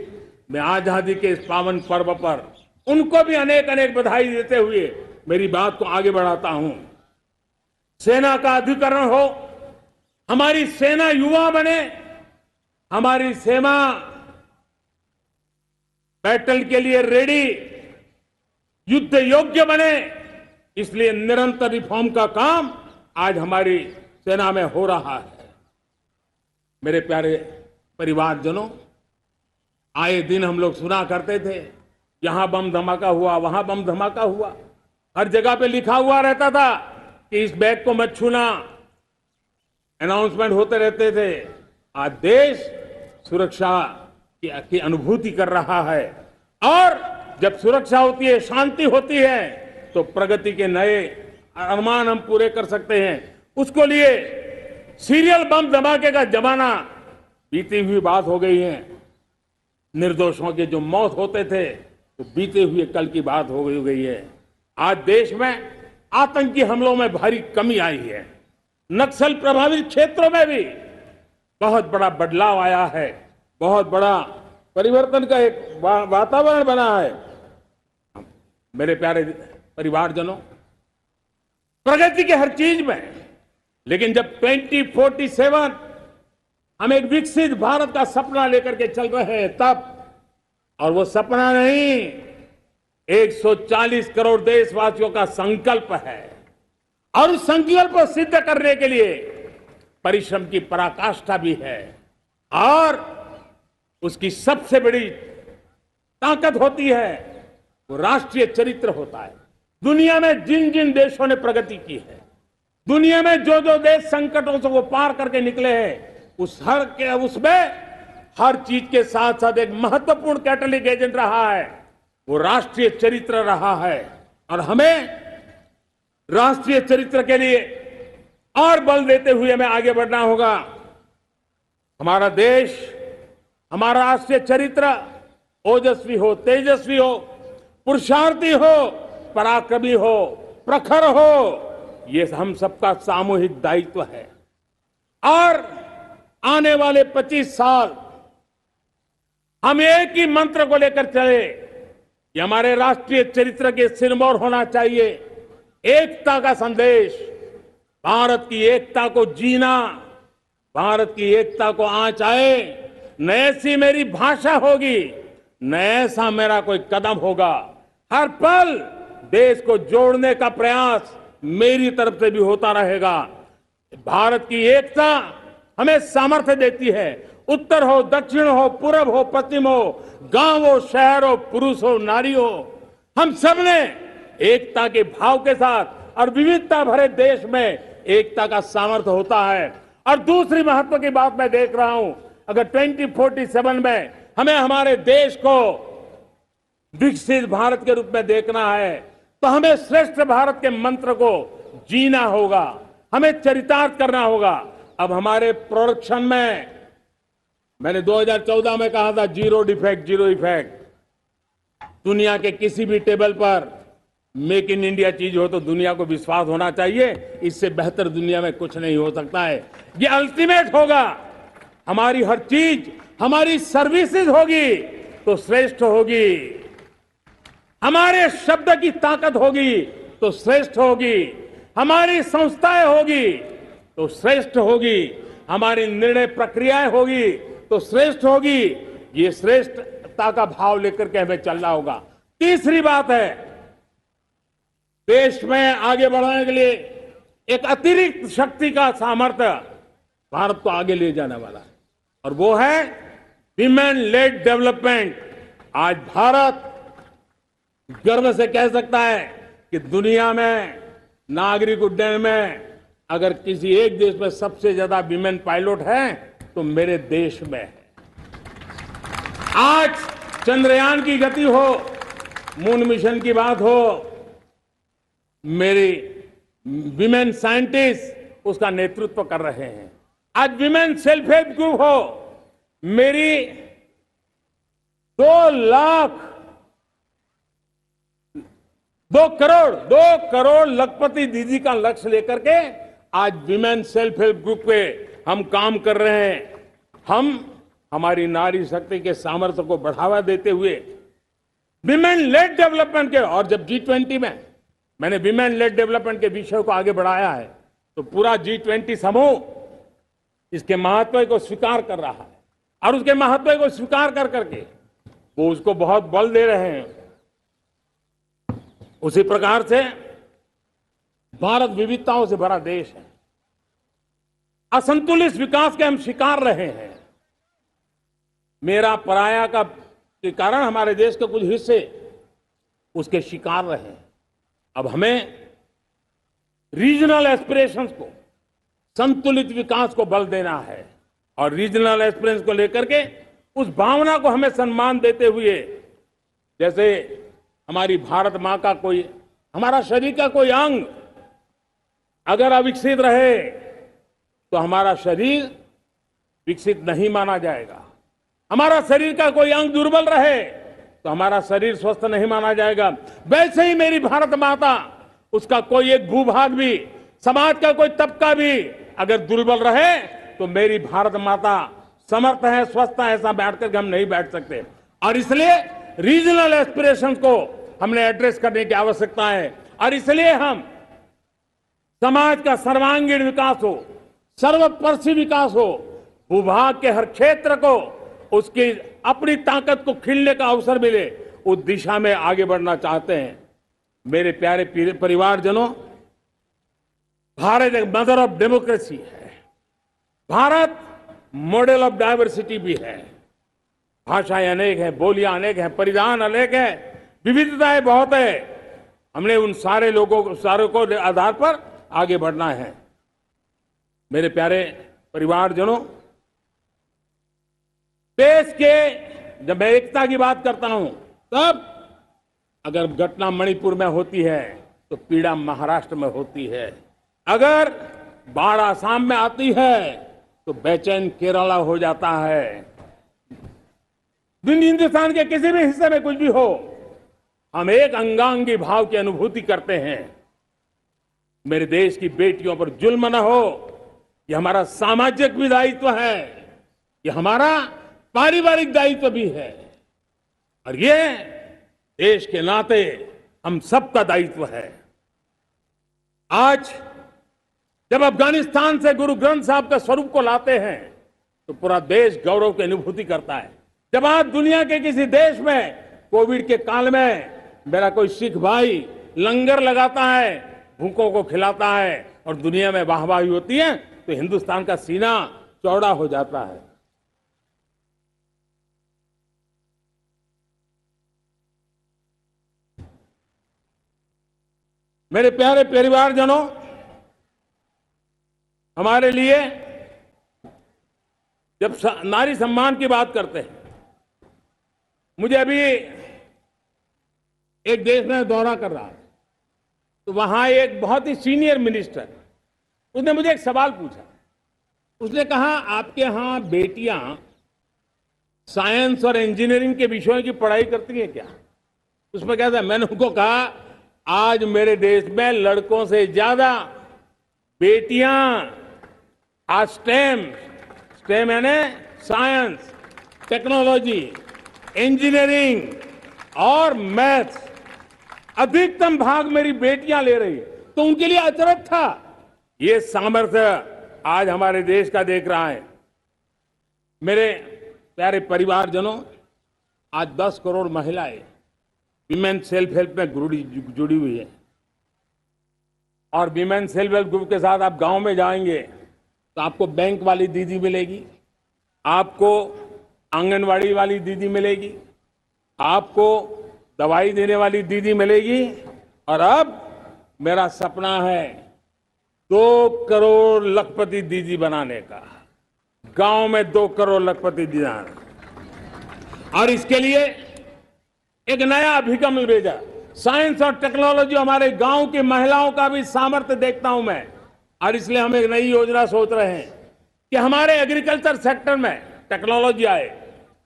Speaker 1: मैं आजादी के इस पावन पर्व पर उनको भी अनेक अनेक बधाई देते हुए मेरी बात को आगे बढ़ाता हूं। सेना का अधिकरण हो, हमारी सेना युवा बने, हमारी सेना बैटल के लिए रेडी, युद्ध योग्य बने, इसलिए निरंतर रिफॉर्म का काम आज हमारी सेना में हो रहा है। मेरे प्यारे परिवारजनों, आए दिन हम लोग सुना करते थे, यहां बम धमाका हुआ, वहां बम धमाका हुआ, हर जगह पे लिखा हुआ रहता था कि इस बैग को मत छूना, अनाउंसमेंट होते रहते थे। आज देश सुरक्षा की अनुभूति कर रहा है और जब सुरक्षा होती है, शांति होती है, तो प्रगति के नए अरमान हम पूरे कर सकते हैं। उसको लिए सीरियल बम धमाके का जमाना बीती हुई बात हो गई है। निर्दोषों के जो मौत होते थे तो बीते हुए कल की बात हो गई है। आज देश में आतंकी हमलों में भारी कमी आई है। नक्सल प्रभावित क्षेत्रों में भी बहुत बड़ा बदलाव आया है, बहुत बड़ा परिवर्तन का एक वातावरण बना है। मेरे प्यारे परिवारजनों, प्रगति के हर चीज में, लेकिन जब 2047 हम एक विकसित भारत का सपना लेकर के चल रहे हैं तब, और वो सपना नहीं 140 करोड़ देशवासियों का संकल्प है और उस संकल्प को सिद्ध करने के लिए परिश्रम की पराकाष्ठा भी है। और उसकी सबसे बड़ी ताकत होती है वो राष्ट्रीय चरित्र होता है। दुनिया में जिन जिन देशों ने प्रगति की है, दुनिया में जो जो देश संकटों से वो पार करके निकले हैं, उसमें हर चीज के साथ साथ एक महत्वपूर्ण कैटलिक एजेंट रहा है, वो राष्ट्रीय चरित्र रहा है। और हमें राष्ट्रीय चरित्र के लिए और बल देते हुए हमें आगे बढ़ना होगा। हमारा देश, हमारा राष्ट्रीय चरित्र ओजस्वी हो, तेजस्वी हो, पुरुषार्थी हो, पराक्रमी हो, प्रखर हो, ये हम सबका सामूहिक दायित्व है। और आने वाले 25 साल हम एक ही मंत्र को लेकर चले, ये हमारे राष्ट्रीय चरित्र के सिरमौर होना चाहिए। एकता का संदेश, भारत की एकता को जीना, भारत की एकता को आंच आए, न ऐसी मेरी भाषा होगी, न ऐसा मेरा कोई कदम होगा। हर पल देश को जोड़ने का प्रयास मेरी तरफ से भी होता रहेगा। भारत की एकता हमें सामर्थ्य देती है। उत्तर हो, दक्षिण हो, पूर्व हो, पश्चिम हो, गांव हो, शहर हो, पुरुष हो, नारी हो, हम सब ने एकता के भाव के साथ और विविधता भरे देश में एकता का सामर्थ्य होता है। और दूसरी महत्व की बात मैं देख रहा हूं, अगर 2047 में हमें हमारे देश को विकसित भारत के रूप में देखना है तो हमें श्रेष्ठ भारत के मंत्र को जीना होगा, हमें चरितार्थ करना होगा। अब हमारे प्रोडक्शन में, मैंने 2014 में कहा था जीरो डिफेक्ट, जीरो इफेक्ट। दुनिया के किसी भी टेबल पर मेक इन इंडिया चीज हो तो दुनिया को विश्वास होना चाहिए, इससे बेहतर दुनिया में कुछ नहीं हो सकता है। ये अल्टीमेट होगा। हमारी हर चीज, हमारी सर्विसेज होगी तो श्रेष्ठ होगी, हमारे शब्द की ताकत होगी तो श्रेष्ठ होगी, हमारी संस्थाएं होगी तो श्रेष्ठ होगी, हमारी निर्णय प्रक्रियाएं होगी तो श्रेष्ठ होगी। ये श्रेष्ठता का भाव लेकर के हमें चलना होगा। तीसरी बात है, देश में आगे बढ़ाने के लिए एक अतिरिक्त शक्ति का सामर्थ्य भारत को आगे ले जाने वाला है, और वो है विमेन लेड डेवलपमेंट। आज भारत गर्व से कह सकता है कि दुनिया में नागरिक उड्डयन में अगर किसी एक देश में सबसे ज्यादा विमेन पायलट है तो मेरे देश में है। आज चंद्रयान की गति हो, मून मिशन की बात हो, मेरी विमेन साइंटिस्ट उसका नेतृत्व कर रहे हैं। आज विमेन सेल्फ हेल्प ग्रुप हो, मेरी 2 करोड़ लखपति दीदी का लक्ष्य लेकर के आज विमेन सेल्फ हेल्प ग्रुप पे हम काम कर रहे हैं। हम हमारी नारी शक्ति के सामर्थ्य को बढ़ावा देते हुए विमेन लेड डेवलपमेंट के, और जब G20 में मैंने विमेन लेड डेवलपमेंट के विषय को आगे बढ़ाया है तो पूरा G20 समूह इसके महत्व को स्वीकार कर रहा है, और उसके महत्व को स्वीकार कर करके वो उसको बहुत बल दे रहे हैं। उसी प्रकार से भारत विविधताओं से भरा देश है। असंतुलित विकास के हम शिकार रहे हैं। मेरा पराया का के कारण हमारे देश के कुछ हिस्से उसके शिकार रहे हैं। अब हमें रीजनल एस्पिरेशंस को, संतुलित विकास को बल देना है, और रीजनल एस्पिरेशंस को लेकर के उस भावना को हमें सम्मान देते हुए, जैसे हमारी भारत मां का कोई, हमारा शरीर का कोई अंग अगर अविकसित रहे तो हमारा शरीर विकसित नहीं माना जाएगा। हमारा शरीर का कोई अंग दुर्बल रहे तो हमारा शरीर स्वस्थ नहीं माना जाएगा। वैसे ही मेरी भारत माता, उसका कोई एक भूभाग भी, समाज का कोई तबका भी अगर दुर्बल रहे तो मेरी भारत माता समर्थ है, स्वस्थ है, ऐसा बैठ करके हम नहीं बैठ सकते। और इसलिए रीजनल एस्पिरेशंस को हमने एड्रेस करने की आवश्यकता है, और इसलिए हम समाज का सर्वांगीण विकास हो, सर्वस्पर्शी विकास हो, भूभाग के हर क्षेत्र को उसकी अपनी ताकत को खिलने का अवसर मिले, उस दिशा में आगे बढ़ना चाहते हैं। मेरे प्यारे परिवारजनों, भारत एक मदर ऑफ डेमोक्रेसी है। भारत मॉडल ऑफ डाइवर्सिटी भी है। भाषाएं अनेक हैं, बोलियां अनेक हैं, परिधान अनेक है, विविधताएं बहुत है। हमने उन सारे को आधार पर आगे बढ़ना है। मेरे प्यारे परिवारजनों, देश के जब मैं एकता की बात करता हूं, तब अगर घटना मणिपुर में होती है तो पीड़ा महाराष्ट्र में होती है। अगर बाढ़ आसाम में आती है तो बेचैन केरला हो जाता है। हिंदुस्तान के किसी भी हिस्से में कुछ भी हो, हम एक अंगांगी भाव की अनुभूति करते हैं। मेरे देश की बेटियों पर जुल्म न हो, यह हमारा सामाजिक भी दायित्व है, यह हमारा पारिवारिक दायित्व भी है, और ये देश के नाते हम सबका दायित्व है। आज जब अफगानिस्तान से गुरु ग्रंथ साहब के स्वरूप को लाते हैं तो पूरा देश गौरव की अनुभूति करता है। जब आज दुनिया के किसी देश में कोविड के काल में मेरा कोई सिख भाई लंगर लगाता है, भूखों को खिलाता है, और दुनिया में वाहवाही होती है, तो हिंदुस्तान का सीना चौड़ा हो जाता है। मेरे प्यारे परिवारजनों, हमारे लिए जब नारी सम्मान की बात करते हैं, मुझे अभी एक देश में दौरा कर रहा है, तो वहां एक बहुत ही सीनियर मिनिस्टर, उसने मुझे एक सवाल पूछा। उसने कहा, आपके यहां बेटियां साइंस और इंजीनियरिंग के विषयों की पढ़ाई करती हैं क्या? उसमें क्या था? मैंने उनको कहा, आज मेरे देश में लड़कों से ज्यादा बेटियां आज स्टेम यानी साइंस, टेक्नोलॉजी, इंजीनियरिंग और मैथ्स, अधिकतम भाग मेरी बेटियां ले रही है। तो उनके लिए अचरज था। ये सामर्थ्य आज हमारे देश का देख रहा है। मेरे प्यारे परिवारजनों, आज 10 करोड़ महिलाएं विमेन सेल्फ हेल्प में जुड़ी हुई है, और विमेन सेल्फ हेल्प ग्रुप के साथ आप गांव में जाएंगे तो आपको बैंक वाली दीदी मिलेगी, आपको आंगनवाड़ी वाली दीदी मिलेगी, आपको दवाई देने वाली दीदी मिलेगी। और अब मेरा सपना है 2 करोड़ लखपति दीदी बनाने का, गांव में 2 करोड़ लखपति दीदी। और इसके लिए एक नया अभिगम भेजा। साइंस और टेक्नोलॉजी, हमारे गांव की महिलाओं का भी सामर्थ्य देखता हूं मैं, और इसलिए हम एक नई योजना सोच रहे हैं कि हमारे एग्रीकल्चर सेक्टर में टेक्नोलॉजी आए,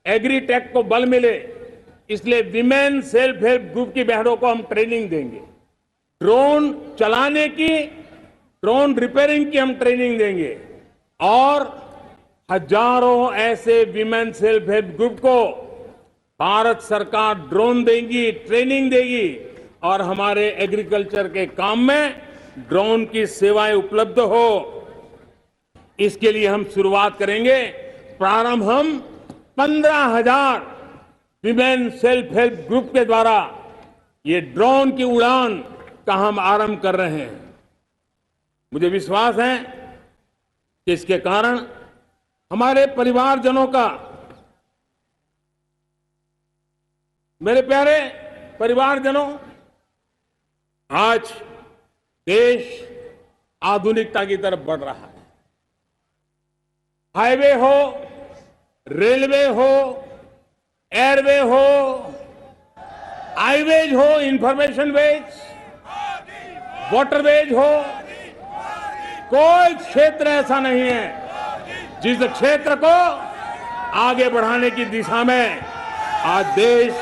Speaker 1: एग्री टेक को बल मिले। इसलिए विमेन सेल्फ हेल्प ग्रुप की बहनों को हम ट्रेनिंग देंगे, ड्रोन चलाने की, ड्रोन रिपेयरिंग की हम ट्रेनिंग देंगे, और हजारों ऐसे विमेन सेल्फ हेल्प ग्रुप को भारत सरकार ड्रोन देगी, ट्रेनिंग देगी, और हमारे एग्रीकल्चर के काम में ड्रोन की सेवाएं उपलब्ध हो। इसके लिए हम शुरुआत करेंगे। प्रारंभ हम 15,000 विमेन सेल्फ हेल्प ग्रुप के द्वारा ये ड्रोन की उड़ान का हम आरंभ कर रहे हैं। मुझे विश्वास है कि इसके कारण हमारे परिवारजनों का, मेरे प्यारे परिवारजनों, आज देश आधुनिकता की तरफ बढ़ रहा है। हाईवे हो, रेलवे हो, एयरवे हो, हाईवेज हो, इंफॉर्मेशन वेज, वाटरवेज हो, कोई क्षेत्र ऐसा नहीं है जिस क्षेत्र को आगे बढ़ाने की दिशा में आज देश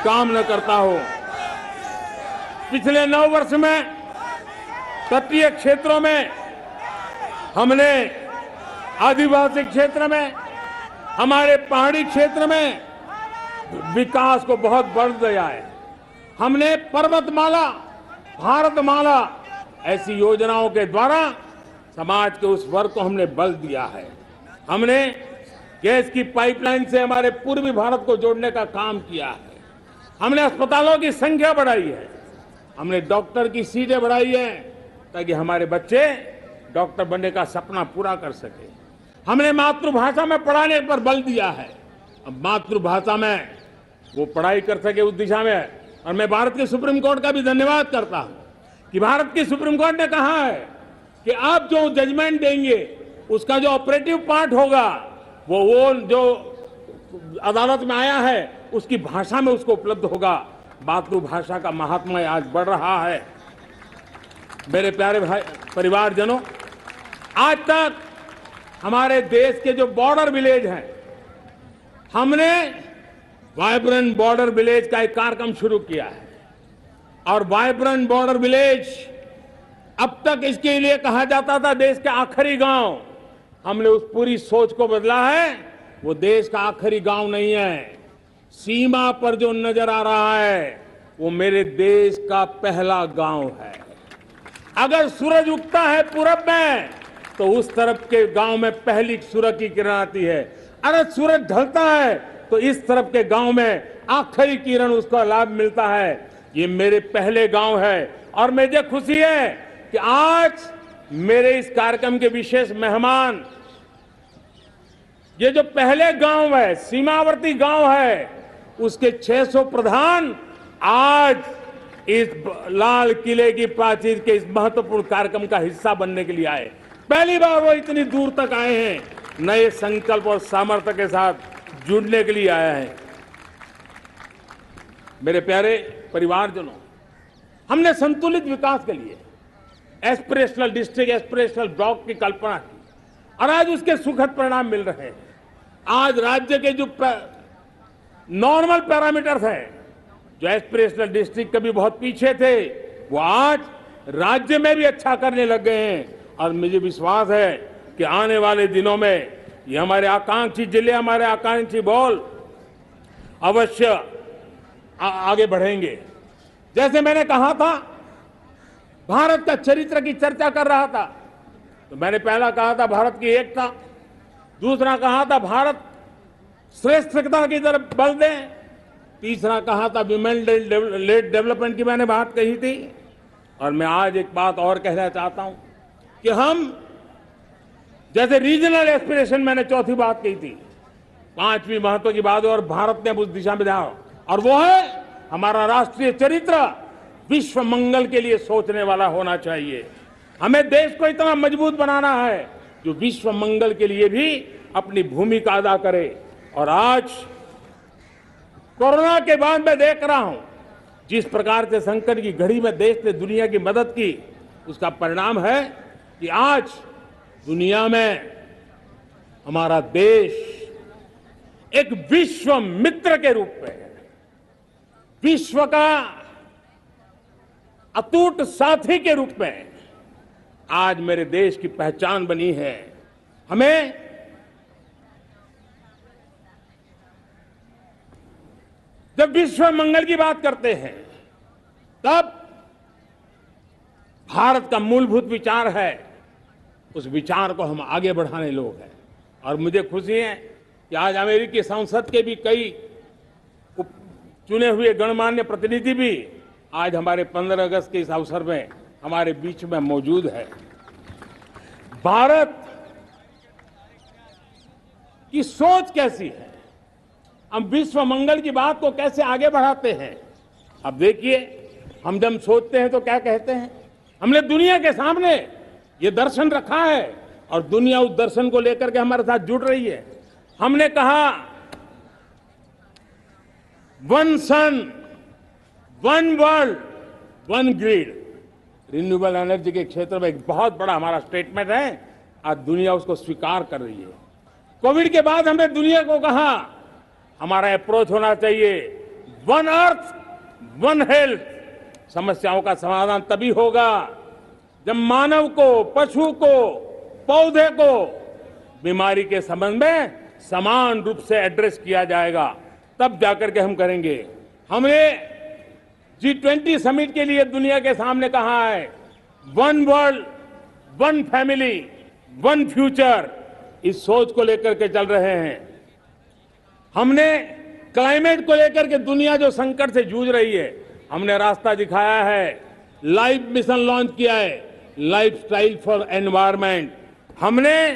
Speaker 1: काम न करता हो। पिछले 9 वर्ष में तटीय क्षेत्रों में हमने, आदिवासी क्षेत्र में, हमारे पहाड़ी क्षेत्र में विकास को बहुत बढ़ दिया है। हमने पर्वतमाला, भारतमाला ऐसी योजनाओं के द्वारा समाज के उस वर्ग को हमने बल दिया है। हमने गैस की पाइपलाइन से हमारे पूर्वी भारत को जोड़ने का काम किया है। हमने अस्पतालों की संख्या बढ़ाई है, हमने डॉक्टर की सीटें बढ़ाई है ताकि हमारे बच्चे डॉक्टर बनने का सपना पूरा कर सके। हमने मातृभाषा में पढ़ाने पर बल दिया है, अब मातृभाषा में वो पढ़ाई कर सके उस दिशा में। और मैं भारत के सुप्रीम कोर्ट का भी धन्यवाद करता हूं कि भारत की सुप्रीम कोर्ट ने कहा है कि आप जो जजमेंट देंगे उसका जो ऑपरेटिव पार्ट होगा वो जो अदालत में आया है उसकी भाषा में उसको उपलब्ध होगा। मातृभाषा का महात्मा आज बढ़ रहा है। मेरे प्यारे भाई परिवारजनों, आज तक हमारे देश के जो बॉर्डर विलेज हैं, हमने वाइब्रेंट बॉर्डर विलेज का एक कार्यक्रम शुरू किया है। और वाइब्रेंट बॉर्डर विलेज, अब तक इसके लिए कहा जाता था देश के आखिरी गांव। हमने उस पूरी सोच को बदला है। वो देश का आखिरी गांव नहीं है, सीमा पर जो नजर आ रहा है वो मेरे देश का पहला गांव है। अगर सूरज उगता है पूरब में तो उस तरफ के गांव में पहली सूरज की किरण आती है। अगर सूरज ढलता है तो इस तरफ के गांव में आखिरी किरण उसका लाभ मिलता है। ये मेरे पहले गांव है और मुझे खुशी है कि आज मेरे इस कार्यक्रम के विशेष मेहमान, ये जो पहले गांव है, सीमावर्ती गांव है, उसके 600 प्रधान आज इस लाल किले की प्राचीर के इस महत्वपूर्ण कार्यक्रम का हिस्सा बनने के लिए आए। पहली बार वो इतनी दूर तक आए हैं, नए संकल्प और सामर्थ्य के साथ जुड़ने के लिए आया है। मेरे प्यारे परिवारजनों, हमने संतुलित विकास के लिए एस्पिरेशनल डिस्ट्रिक्ट, एस्पिरेशनल ब्लॉक की कल्पना की और आज उसके सुखद परिणाम मिल रहे हैं। आज राज्य के जो नॉर्मल पैरामीटर्स हैं, जो एस्पिरेशनल डिस्ट्रिक्ट कभी बहुत पीछे थे, वो आज राज्य में भी अच्छा करने लग गए हैं। और मुझे विश्वास है कि आने वाले दिनों में ये हमारे आकांक्षी जिले, हमारे आकांक्षी बॉल अवश्य आगे बढ़ेंगे। जैसे मैंने कहा था, भारत का चरित्र की चर्चा कर रहा था, तो मैंने पहला कहा था भारत की एकता, दूसरा कहा था भारत श्रेष्ठता की तरफ बल दें, तीसरा कहा था विमेन लेड डेवलपमेंट की मैंने बात कही थी, और मैं आज एक बात और कहना चाहता हूं कि हम जैसे रीजनल एस्पिरेशन, मैंने चौथी बात कही थी, पांचवी महत्व की बात, और भारत ने उस दिशा में ध्यान, और वो है हमारा राष्ट्रीय चरित्र विश्व मंगल के लिए सोचने वाला होना चाहिए। हमें देश को इतना मजबूत बनाना है जो विश्व मंगल के लिए भी अपनी भूमिका अदा करे। और आज कोरोना के बाद मैं देख रहा हूं जिस प्रकार से संकट की घड़ी में देश ने दुनिया की मदद की, उसका परिणाम है कि आज दुनिया में हमारा देश एक विश्व मित्र के रूप में, विश्व का अटूट साथी के रूप में आज मेरे देश की पहचान बनी है। हमें जब विश्व मंगल की बात करते हैं तब भारत का मूलभूत विचार है, उस विचार को हम आगे बढ़ाने लोग हैं। और मुझे खुशी है कि आज अमेरिकी संसद के भी कई चुने हुए गणमान्य प्रतिनिधि भी आज हमारे 15 अगस्त के इस अवसर में हमारे बीच में मौजूद है। भारत की सोच कैसी है, हम विश्व मंगल की बात को कैसे आगे बढ़ाते हैं। अब देखिए, हम जब सोचते हैं तो क्या कहते हैं, हमने दुनिया के सामने ये दर्शन रखा है और दुनिया उस दर्शन को लेकर के हमारे साथ जुड़ रही है। हमने कहा one sun, one world, one grid. Renewable energy के क्षेत्र में एक बहुत बड़ा हमारा स्टेटमेंट है, आज दुनिया उसको स्वीकार कर रही है। कोविड के बाद हमने दुनिया को कहा हमारा अप्रोच होना चाहिए वन अर्थ, वन हेल्थ। समस्याओं का समाधान तभी होगा जब मानव को, पशु को, पौधे को बीमारी के संबंध में समान रूप से एड्रेस किया जाएगा, तब जाकर के हम करेंगे। हमने G20 समिट के लिए दुनिया के सामने कहा है one world, one family, one future. इस सोच को लेकर के चल रहे हैं। हमने क्लाइमेट को लेकर के दुनिया जो संकट से जूझ रही है, हमने रास्ता दिखाया है, लाइफ मिशन लॉन्च किया है, लाइफस्टाइल फॉर एनवायरमेंट। हमने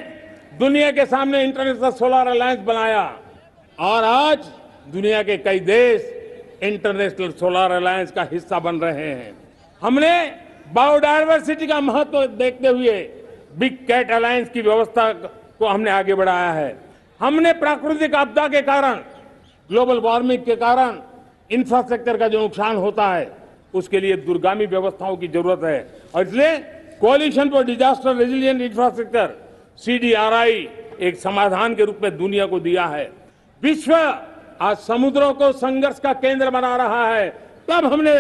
Speaker 1: दुनिया के सामने इंटरनेशनल सोलर अलायंस बनाया और आज दुनिया के कई देश इंटरनेशनल सोलर अलायंस का हिस्सा बन रहे हैं। हमने बायोडायवर्सिटी का महत्व देखते हुए बिग कैट अलायंस की व्यवस्था को हमने आगे बढ़ाया है। हमने प्राकृतिक आपदा के कारण, ग्लोबल वार्मिंग के कारण इंफ्रास्ट्रक्चर का जो नुकसान होता है, उसके लिए दूरगामी व्यवस्थाओं की जरूरत है और इसलिए coalition for disaster resilient infrastructure, CDRI, एक समाधान के रूप में दुनिया को दिया है। विश्व आज समुद्रों को संघर्ष का केंद्र बना रहा है, तब हमने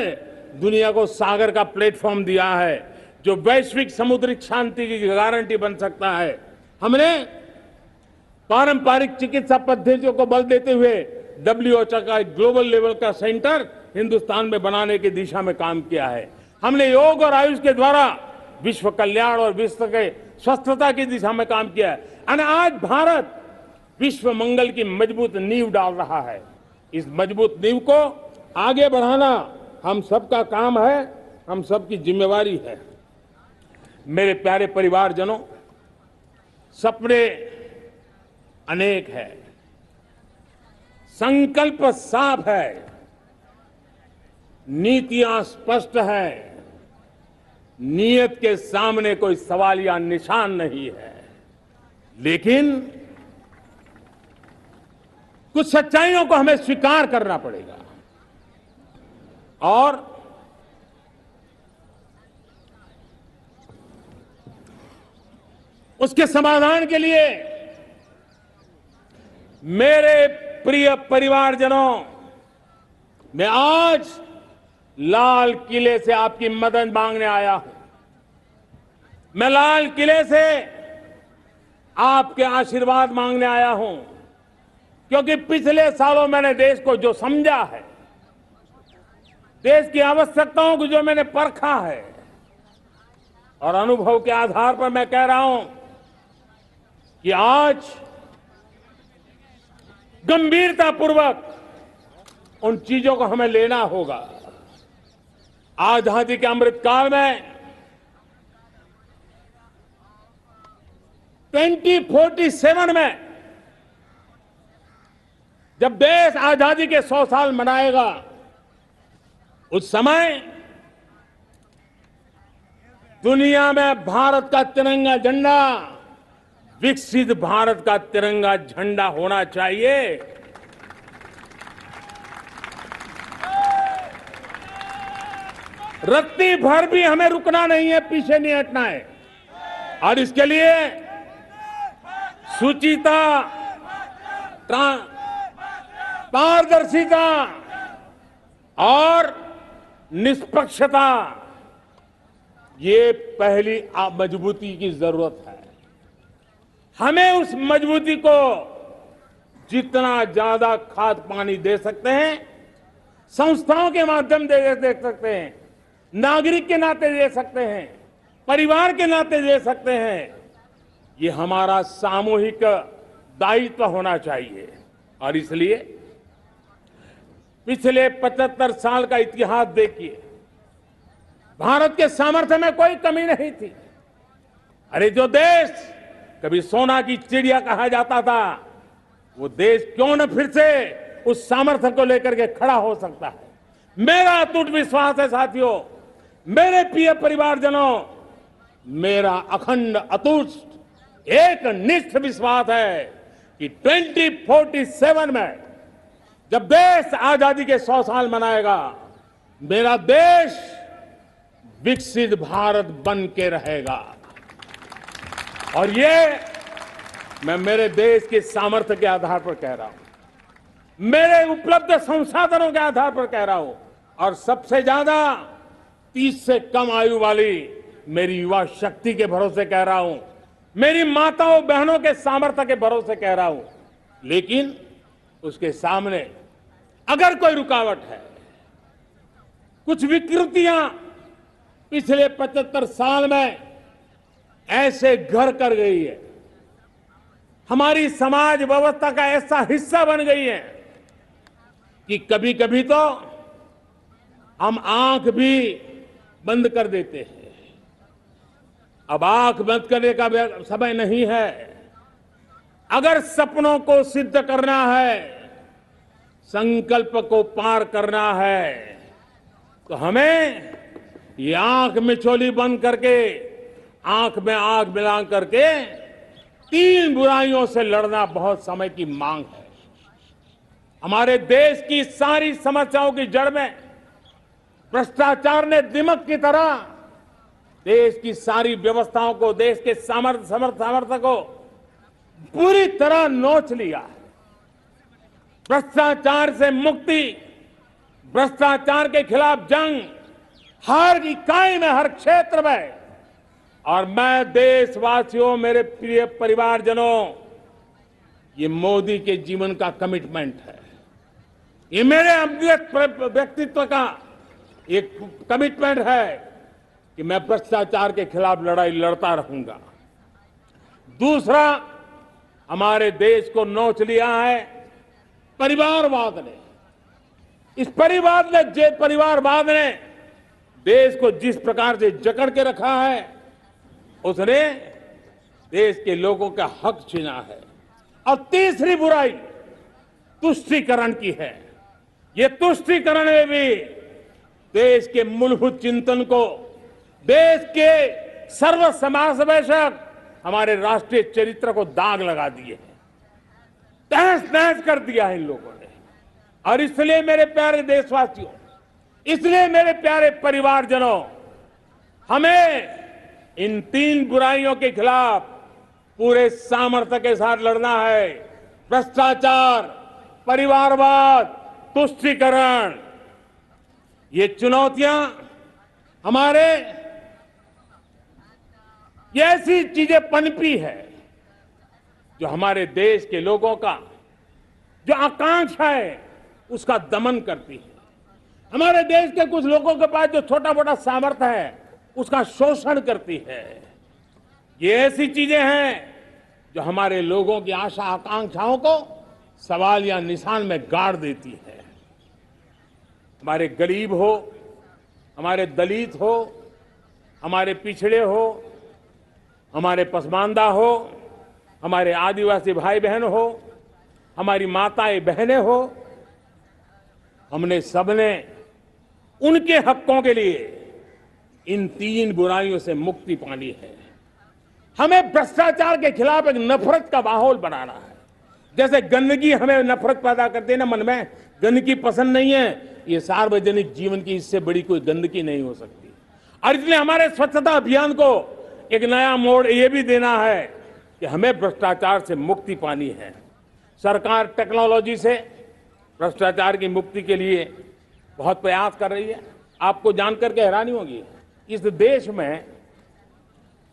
Speaker 1: दुनिया को सागर का प्लेटफॉर्म दिया है जो वैश्विक समुद्री शांति की गारंटी बन सकता है। हमने पारंपरिक चिकित्सा पद्धतियों को बल देते हुए WHO का ग्लोबल लेवल का सेंटर हिंदुस्तान में बनाने की दिशा में काम किया है। हमने योग और आयुष के द्वारा विश्व कल्याण और विश्व के स्वस्थता की दिशा में काम किया है और आज भारत विश्व मंगल की मजबूत नींव डाल रहा है। इस मजबूत नींव को आगे बढ़ाना हम सबका काम है, हम सबकी जिम्मेवारी है। मेरे प्यारे परिवारजनों, सपने अनेक है, संकल्प साफ है, नीतियां स्पष्ट है, नीयत के सामने कोई सवाल या निशान नहीं है, लेकिन कुछ सच्चाइयों को हमें स्वीकार करना पड़ेगा और उसके समाधान के लिए मेरे प्रिय परिवारजनों, मैं आज लाल किले से आपकी मदद मांगने आया हूं। मैं लाल किले से आपके आशीर्वाद मांगने आया हूं, क्योंकि पिछले सालों मैंने देश को जो समझा है, देश की आवश्यकताओं को जो मैंने परखा है और अनुभव के आधार पर मैं कह रहा हूं कि आज गंभीरतापूर्वक उन चीजों को हमें लेना होगा। आजादी के अमृत काल में 2047 में जब देश आजादी के 100 साल मनाएगा, उस समय दुनिया में भारत का तिरंगा झंडा विकसित भारत का तिरंगा झंडा होना चाहिए। रत्ती भर भी हमें रुकना नहीं है, पीछे नहीं हटना है। और इसके लिए शुचिता, पारदर्शिता और निष्पक्षता, ये पहली मजबूती की जरूरत है। हमें उस मजबूती को जितना ज्यादा खाद पानी दे सकते हैं, संस्थाओं के माध्यम से दे सकते हैं, नागरिक के नाते दे सकते हैं, परिवार के नाते दे सकते हैं, ये हमारा सामूहिक दायित्व होना चाहिए। और इसलिए पिछले 75 साल का इतिहास देखिए, भारत के सामर्थ्य में कोई कमी नहीं थी। अरे जो देश कभी सोना की चिड़िया कहा जाता था, वो देश क्यों न फिर से उस सामर्थ्य को लेकर के खड़ा हो सकता है। मेरा अटूट विश्वास है साथियों, मेरे प्रिय परिवारजनों, मेरा अखंड अटूट एक निष्ठ विश्वास है कि 2047 में जब देश आजादी के 100 साल मनाएगा, मेरा देश विकसित भारत बन के रहेगा। और ये मैं मेरे देश के सामर्थ्य के आधार पर कह रहा हूं, मेरे उपलब्ध संसाधनों के आधार पर कह रहा हूं, और सबसे ज्यादा 30 से कम आयु वाली मेरी युवा शक्ति के भरोसे कह रहा हूं, मेरी माताओं बहनों के सामर्थ्य के भरोसे कह रहा हूं। लेकिन उसके सामने अगर कोई रुकावट है, कुछ विकृतियां पिछले 75 साल में ऐसे घर कर गई है, हमारी समाज व्यवस्था का ऐसा हिस्सा बन गई है कि कभी कभी तो हम आंख भी बंद कर देते हैं। अब आंख बंद करने का समय नहीं है। अगर सपनों को सिद्ध करना है, संकल्प को पार करना है, तो हमें ये आंख मिचौली बंद करके, आंख में आंख मिला करके 3 बुराइयों से लड़ना बहुत समय की मांग है। हमारे देश की सारी समस्याओं की जड़ में भ्रष्टाचार ने दिमक की तरह देश की सारी व्यवस्थाओं को, देश के सामर्थ्य को पूरी तरह नोच लिया है। भ्रष्टाचार से मुक्ति, भ्रष्टाचार के खिलाफ जंग हर इकाई में, हर क्षेत्र में। और मैं देशवासियों, मेरे प्रिय परिवारजनों, ये मोदी के जीवन का कमिटमेंट है। ये मेरे व्यक्तित्व का एक कमिटमेंट है कि मैं भ्रष्टाचार के खिलाफ लड़ाई लड़ता रहूंगा। दूसरा, हमारे देश को नोच लिया है परिवारवाद ने। इस परिवारवाद ने देश को जिस प्रकार से जकड़ के रखा है, उसने देश के लोगों का हक छीना है। और तीसरी बुराई तुष्टीकरण की है। ये तुष्टीकरण में भी देश के मूलभूत चिंतन को, देश के सर्व समावेशक हमारे राष्ट्रीय चरित्र को दाग लगा दिए हैं, तहस नहस कर दिया है इन लोगों ने। और इसलिए मेरे प्यारे देशवासियों, इसलिए मेरे प्यारे परिवारजनों, हमें इन 3 बुराइयों के खिलाफ पूरे सामर्थ्य के साथ लड़ना है। भ्रष्टाचार, परिवारवाद, तुष्टीकरण, ये चुनौतियां हमारे ये ऐसी चीजें पनपी है जो हमारे देश के लोगों का जो आकांक्षा है उसका दमन करती है। हमारे देश के कुछ लोगों के पास जो छोटा मोटा सामर्थ्य है उसका शोषण करती है। ये ऐसी चीजें हैं जो हमारे लोगों की आशा आकांक्षाओं को सवाल या निशान में गाड़ देती है। हमारे गरीब हो, हमारे दलित हो, हमारे पिछड़े हो, हमारे पसमानदा हो, हमारे आदिवासी भाई बहन हो, हमारी माताएं बहनें हो, हमने सबने उनके हकों के लिए इन 3 बुराइयों से मुक्ति पानी है। हमें भ्रष्टाचार के खिलाफ एक नफरत का माहौल बनाना है। जैसे गंदगी हमें नफरत पैदा करती है ना मन में, गंदगी पसंद नहीं है, ये सार्वजनिक जीवन की इससे बड़ी कोई गंदगी नहीं हो सकती। और इसलिए हमारे स्वच्छता अभियान को एक नया मोड़ ये भी देना है कि हमें भ्रष्टाचार से मुक्ति पानी है। सरकार टेक्नोलॉजी से भ्रष्टाचार की मुक्ति के लिए बहुत प्रयास कर रही है। आपको जानकर के हैरानी होगी, इस देश में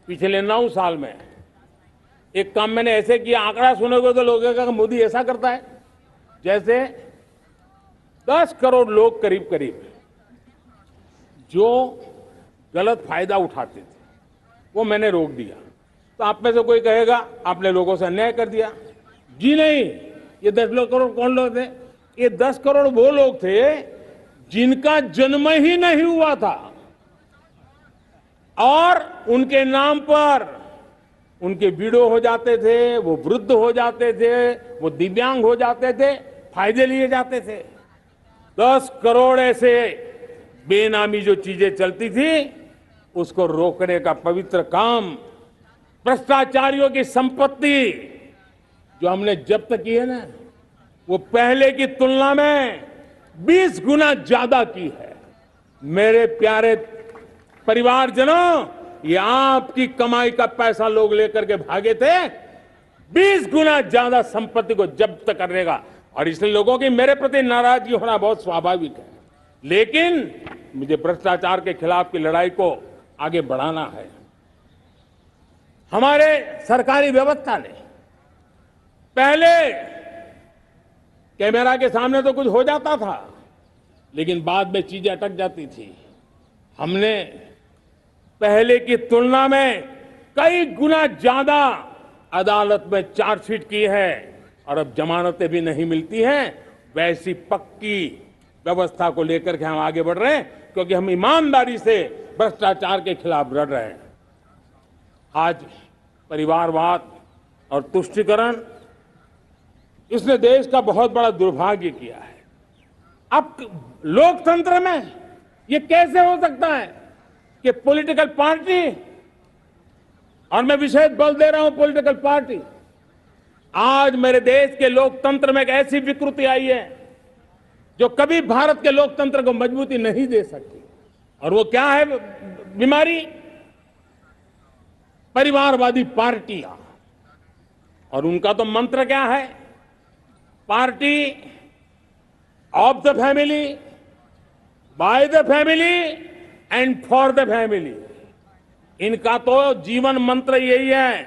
Speaker 1: पिछले 9 साल में एक काम मैंने ऐसे किया, आंकड़ा सुनोगे तो लोगों का मोदी ऐसा करता है जैसे 10 करोड़ लोग करीब करीब जो गलत फायदा उठाते थे वो मैंने रोक दिया। तो आप में से कोई कहेगा आपने लोगों से अन्याय कर दिया। जी नहीं, ये 10 करोड़ कौन लोग थे? ये 10 करोड़ वो लोग थे जिनका जन्म ही नहीं हुआ था और उनके नाम पर उनके विडो हो जाते थे, वो वृद्ध हो जाते थे, वो दिव्यांग हो जाते थे, फायदे लिए जाते थे। 10 करोड़ ऐसे बेनामी जो चीजें चलती थी उसको रोकने का पवित्र काम, भ्रष्टाचारियों की संपत्ति जो हमने जब्त की है ना, वो पहले की तुलना में 20 गुना ज्यादा की है। मेरे प्यारे परिवारजनों, ये आपकी कमाई का पैसा लोग लेकर के भागे थे, 20 गुना ज्यादा संपत्ति को जब्त करने का। और इसलिए लोगों की मेरे प्रति नाराजगी होना बहुत स्वाभाविक है, लेकिन मुझे भ्रष्टाचार के खिलाफ की लड़ाई को आगे बढ़ाना है। हमारे सरकारी व्यवस्था ने पहले कैमरा के सामने तो कुछ हो जाता था, लेकिन बाद में चीजें अटक जाती थी। हमने पहले की तुलना में कई गुना ज्यादा अदालत में चार्जशीट की है और अब जमानतें भी नहीं मिलती हैं। वैसी पक्की व्यवस्था को लेकर के हम आगे बढ़ रहे हैं, क्योंकि हम ईमानदारी से भ्रष्टाचार के खिलाफ लड़ रहे हैं। आज परिवारवाद और तुष्टीकरण, इसने देश का बहुत बड़ा दुर्भाग्य किया है। अब लोकतंत्र में ये कैसे हो सकता है कि पॉलिटिकल पार्टी, और मैं विशेष बल दे रहा हूं पॉलिटिकल पार्टी, आज मेरे देश के लोकतंत्र में एक ऐसी विकृति आई है जो कभी भारत के लोकतंत्र को मजबूती नहीं दे सकती। और वो क्या है बीमारी? परिवारवादी पार्टियां। और उनका तो मंत्र क्या है? Party of the family, by the family and for the family. इनका तो जीवन मंत्र यही है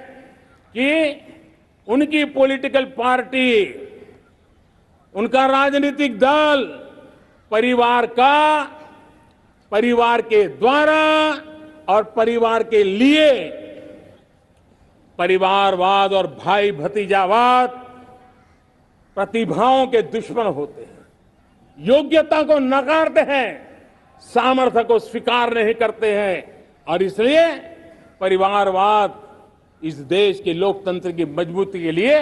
Speaker 1: कि उनकी पॉलिटिकल पार्टी, उनका राजनीतिक दल परिवार का, परिवार के द्वारा और परिवार के लिए, परिवारवाद और भाई भतीजावाद प्रतिभाओं के दुश्मन होते हैं, योग्यता को नकारते हैं, सामर्थ्य को स्वीकार नहीं करते हैं। और इसलिए परिवारवाद इस देश के लोकतंत्र की मजबूती के लिए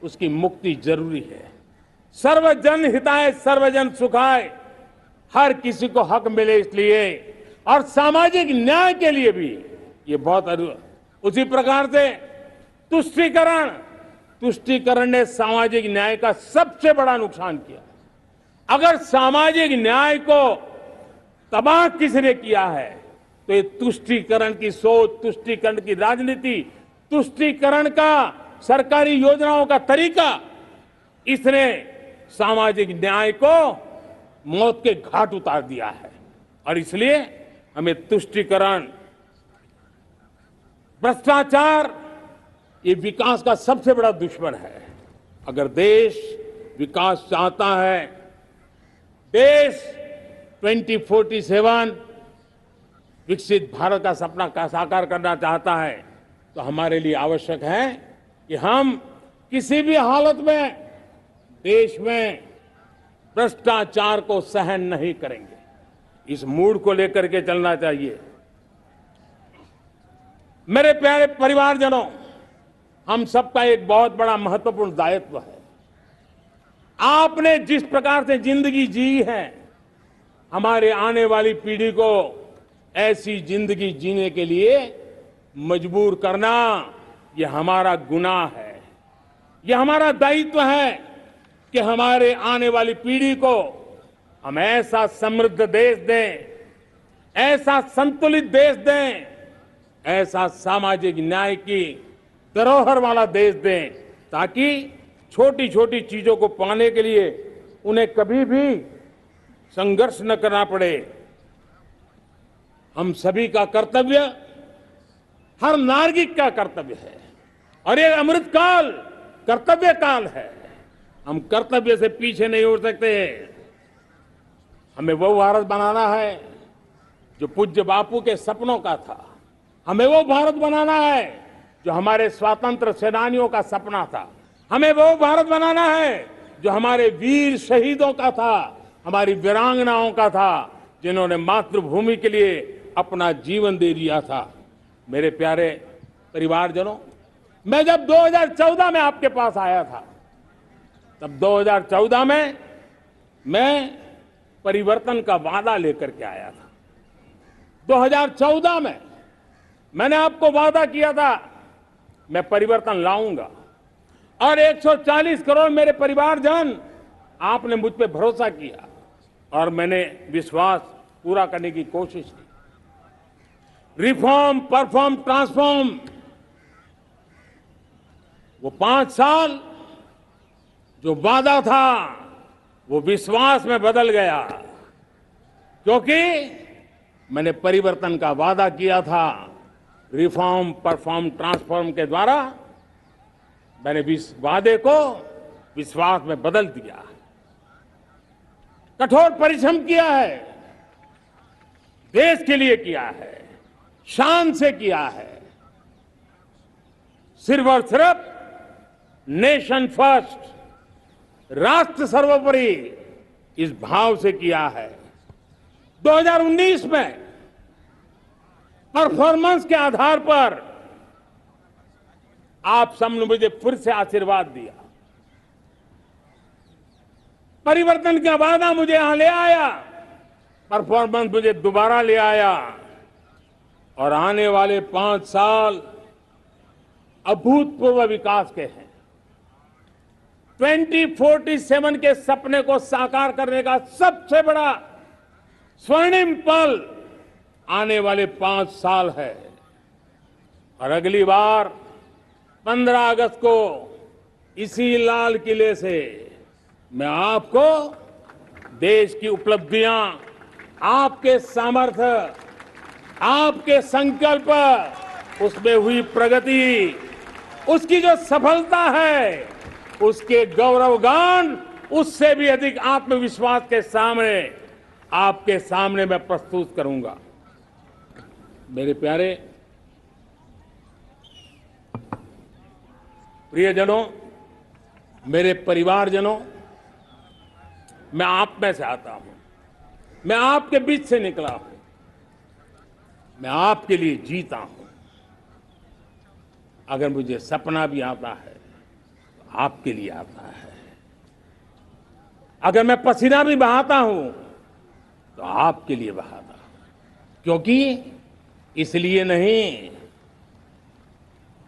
Speaker 1: उसकी मुक्ति जरूरी है। सर्वजन हिताय सर्वजन सुखाय, हर किसी को हक मिले इसलिए, और सामाजिक न्याय के लिए भी ये बहुत। उसी प्रकार से तुष्टीकरण ने सामाजिक न्याय का सबसे बड़ा नुकसान किया। अगर सामाजिक न्याय को तबाह किसने किया है तो ये तुष्टीकरण की सोच, तुष्टीकरण की राजनीति, तुष्टीकरण का सरकारी योजनाओं का तरीका, इसने सामाजिक न्याय को मौत के घाट उतार दिया है। और इसलिए हमें तुष्टीकरण, भ्रष्टाचार, ये विकास का सबसे बड़ा दुश्मन है। अगर देश विकास चाहता है, देश 2047 विकसित भारत का सपना का साकार करना चाहता है, तो हमारे लिए आवश्यक है कि हम किसी भी हालत में देश में भ्रष्टाचार को सहन नहीं करेंगे। इस मूड को लेकर के चलना चाहिए। मेरे प्यारे परिवारजनों, हम सबका एक बहुत बड़ा महत्वपूर्ण दायित्व है। आपने जिस प्रकार से जिंदगी जी है, हमारे आने वाली पीढ़ी को ऐसी जिंदगी जीने के लिए मजबूर करना, यह हमारा गुनाह है। यह हमारा दायित्व है कि हमारे आने वाली पीढ़ी को हम ऐसा समृद्ध देश दें, ऐसा संतुलित देश दें, ऐसा सामाजिक न्याय की धरोहर वाला देश दें, ताकि छोटी छोटी चीजों को पाने के लिए उन्हें कभी भी संघर्ष न करना पड़े। हम सभी का कर्तव्य, हर नागरिक का कर्तव्य है, और ये अमृत काल कर्तव्य काल है। हम कर्तव्य से पीछे नहीं उठ सकते। हमें वो भारत बनाना है जो पूज्य बापू के सपनों का था। हमें वो भारत बनाना है जो हमारे स्वतंत्र सेनानियों का सपना था। हमें वो भारत बनाना है जो हमारे वीर शहीदों का था, हमारी वीरांगनाओं का था, जिन्होंने मातृभूमि के लिए अपना जीवन दे दिया था। मेरे प्यारे परिवारजनों, मैं जब 2014 में आपके पास आया था, तब 2014 में मैं परिवर्तन का वादा लेकर के आया था। 2014 में मैंने आपको वादा किया था, मैं परिवर्तन लाऊंगा, और 140 करोड़ मेरे परिवारजन, आपने मुझ पे भरोसा किया और मैंने विश्वास पूरा करने की कोशिश की। रिफॉर्म, परफॉर्म, ट्रांसफॉर्म, वो 5 साल जो वादा था वो विश्वास में बदल गया, क्योंकि मैंने परिवर्तन का वादा किया था। रिफॉर्म, परफॉर्म, ट्रांसफॉर्म के द्वारा मैंने इस वादे को विश्वास में बदल दिया। कठोर परिश्रम किया है, देश के लिए किया है, शान से किया है, सिर्फ और सिर्फ नेशन फर्स्ट, राष्ट्र सर्वोपरि, इस भाव से किया है। 2019 में परफॉर्मेंस के आधार पर आप सबने मुझे फिर से आशीर्वाद दिया। परिवर्तन का वादा मुझे यहां ले आया, परफॉर्मेंस मुझे दोबारा ले आया, और आने वाले 5 साल अभूतपूर्व विकास के हैं। 2047 के सपने को साकार करने का सबसे बड़ा स्वर्णिम पल आने वाले 5 साल है। और अगली बार 15 अगस्त को इसी लाल किले से मैं आपको देश की उपलब्धियां, आपके सामर्थ्य, आपके संकल्प, उसमें हुई प्रगति, उसकी जो सफलता है, उसके गौरवगान, उससे भी अधिक आत्मविश्वास के सामने, आपके सामने मैं प्रस्तुत करूंगा। मेरे प्यारे प्रियजनों, मेरे परिवारजनों, मैं आप में से आता हूं, मैं आपके बीच से निकला हूं, मैं आपके लिए जीता हूं। अगर मुझे सपना भी आता है तो आपके लिए आता है। अगर मैं पसीना भी बहाता हूं तो आपके लिए बहाता हूं, क्योंकि इसलिए नहीं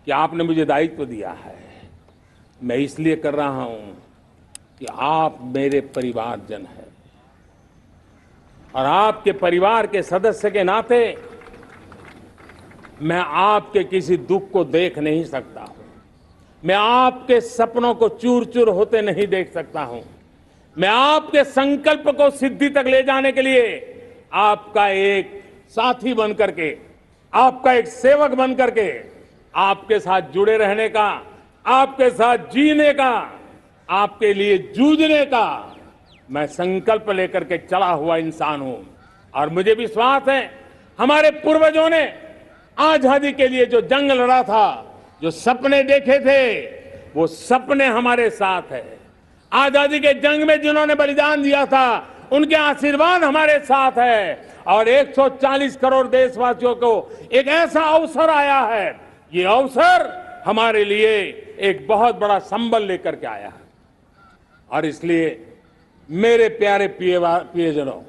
Speaker 1: कि आपने मुझे दायित्व दिया है, मैं इसलिए कर रहा हूं कि आप मेरे परिवारजन हैं, और आपके परिवार के सदस्य के नाते मैं आपके किसी दुख को देख नहीं सकता हूं, मैं आपके सपनों को चूर चूर होते नहीं देख सकता हूं, मैं आपके संकल्प को सिद्धि तक ले जाने के लिए आपका एक साथी बन करके, आपका एक सेवक बन करके, आपके साथ जुड़े रहने का, आपके साथ जीने का, आपके लिए जूझने का मैं संकल्प लेकर के चला हुआ इंसान हूं। और मुझे विश्वास है, हमारे पूर्वजों ने आजादी के लिए जो जंग लड़ा था, जो सपने देखे थे, वो सपने हमारे साथ है। आजादी के जंग में जिन्होंने बलिदान दिया था, उनके आशीर्वाद हमारे साथ है और 140 करोड़ देशवासियों को एक ऐसा अवसर आया है। ये अवसर हमारे लिए एक बहुत बड़ा संबल लेकर के आया है और इसलिए मेरे प्यारे प्रियजनों,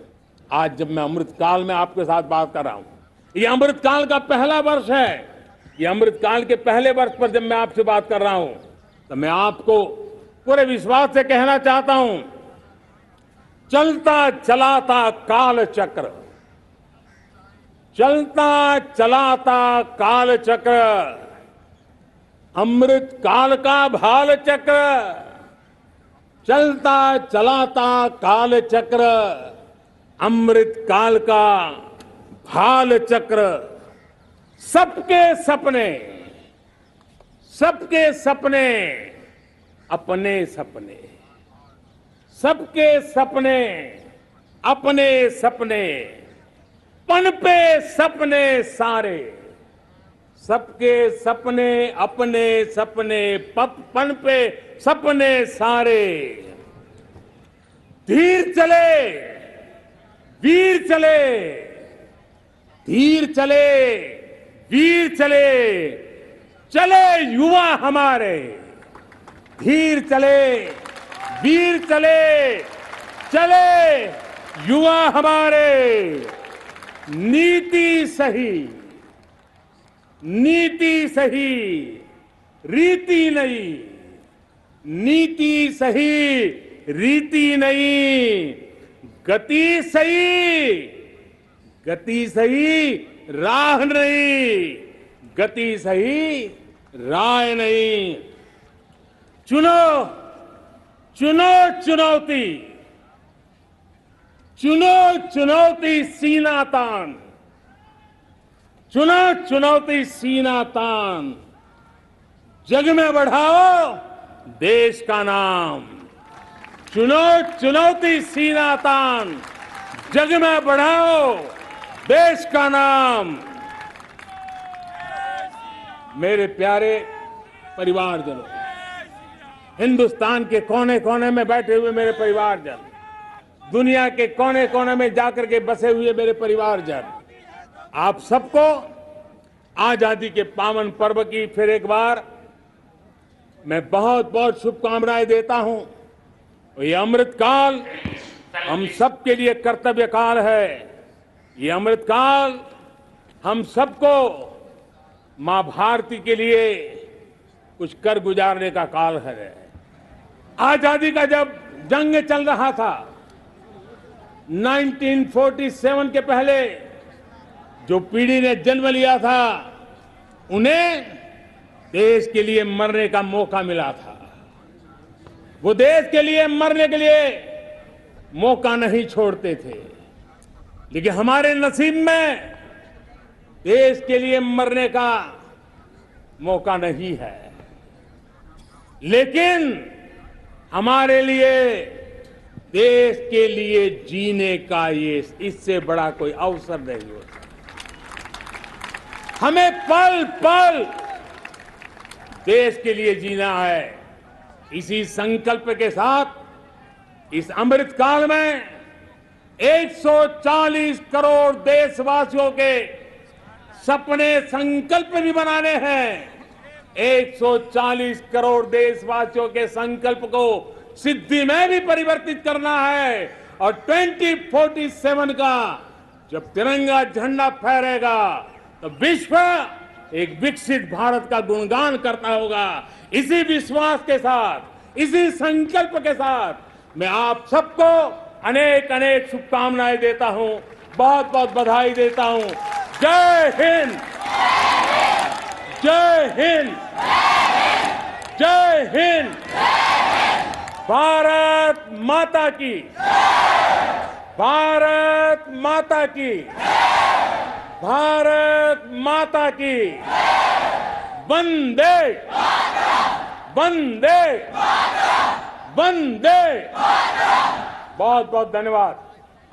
Speaker 1: आज जब मैं अमृतकाल में आपके साथ बात कर रहा हूं, ये अमृतकाल का पहला वर्ष है। ये अमृतकाल के पहले वर्ष पर जब मैं आपसे बात कर रहा हूं तो मैं आपको पूरे विश्वास से कहना चाहता हूं, चलता चलाता काल चक्र, चलता चलाता काल चक्र, अमृत काल का भाल चक्र, चलता चलाता काल चक्र, अमृत काल का भाल चक्र, सबके सपने, सबके सपने अपने सपने, सबके सपने अपने सपने, पनपे सपने सारे, सबके सपने अपने सपने, पनपे सपने सारे, धीर चले वीर चले, धीर चले वीर चले, चले युवा हमारे, धीर चले वीर चले, चले युवा हमारे, नीति सही, नीति सही, रीति नहीं, नीति सही रीति नहीं, गति सही, गति सही राह नहीं, गति सही राह नहीं, चुनो चुनो चुनौती, चुनो चुनौती सीना तान, चुनो चुनौती सीना तान, जग में बढ़ाओ देश का नाम, चुनो चुनौती सीना तान, जग में बढ़ाओ देश का नाम। मेरे प्यारे परिवारजनों, हिंदुस्तान के कोने कोने में बैठे हुए मेरे परिवारजन, दुनिया के कोने कोने में जाकर के बसे हुए मेरे परिवारजन, आप सबको आजादी के पावन पर्व की फिर एक बार मैं बहुत बहुत शुभकामनाएं देता हूं। ये अमृतकाल हम सबके लिए कर्तव्य काल है। ये अमृतकाल हम सबको मां भारती के लिए कुछ कर गुजारने का काल है। आजादी का जब जंग चल रहा था 1947 के पहले जो पीढ़ी ने जन्म लिया था उन्हें देश के लिए मरने का मौका मिला था। वो देश के लिए मरने के लिए मौका नहीं छोड़ते थे, लेकिन हमारे नसीब में देश के लिए मरने का मौका नहीं है। लेकिन हमारे लिए देश के लिए जीने का ये इससे बड़ा कोई अवसर नहीं होता। हमें पल पल देश के लिए जीना है। इसी संकल्प के साथ इस अमृतकाल में 140 करोड़ देशवासियों के सपने संकल्प भी बनाने हैं। 140 करोड़ देशवासियों के संकल्प को सिद्धि में भी परिवर्तित करना है और 2047 का जब तिरंगा झंडा फहरेगा तो विश्व एक विकसित भारत का गुणगान करता होगा। इसी विश्वास के साथ, इसी संकल्प के साथ मैं आप सबको अनेक अनेक शुभकामनाएं देता हूं, बहुत बहुत बधाई देता हूं। जय हिंद, जय हिंद, जय हिंद। भारत माता की, भारत माता की, भारत माता की। वंदे वंदे वंदे। बहुत बहुत धन्यवाद।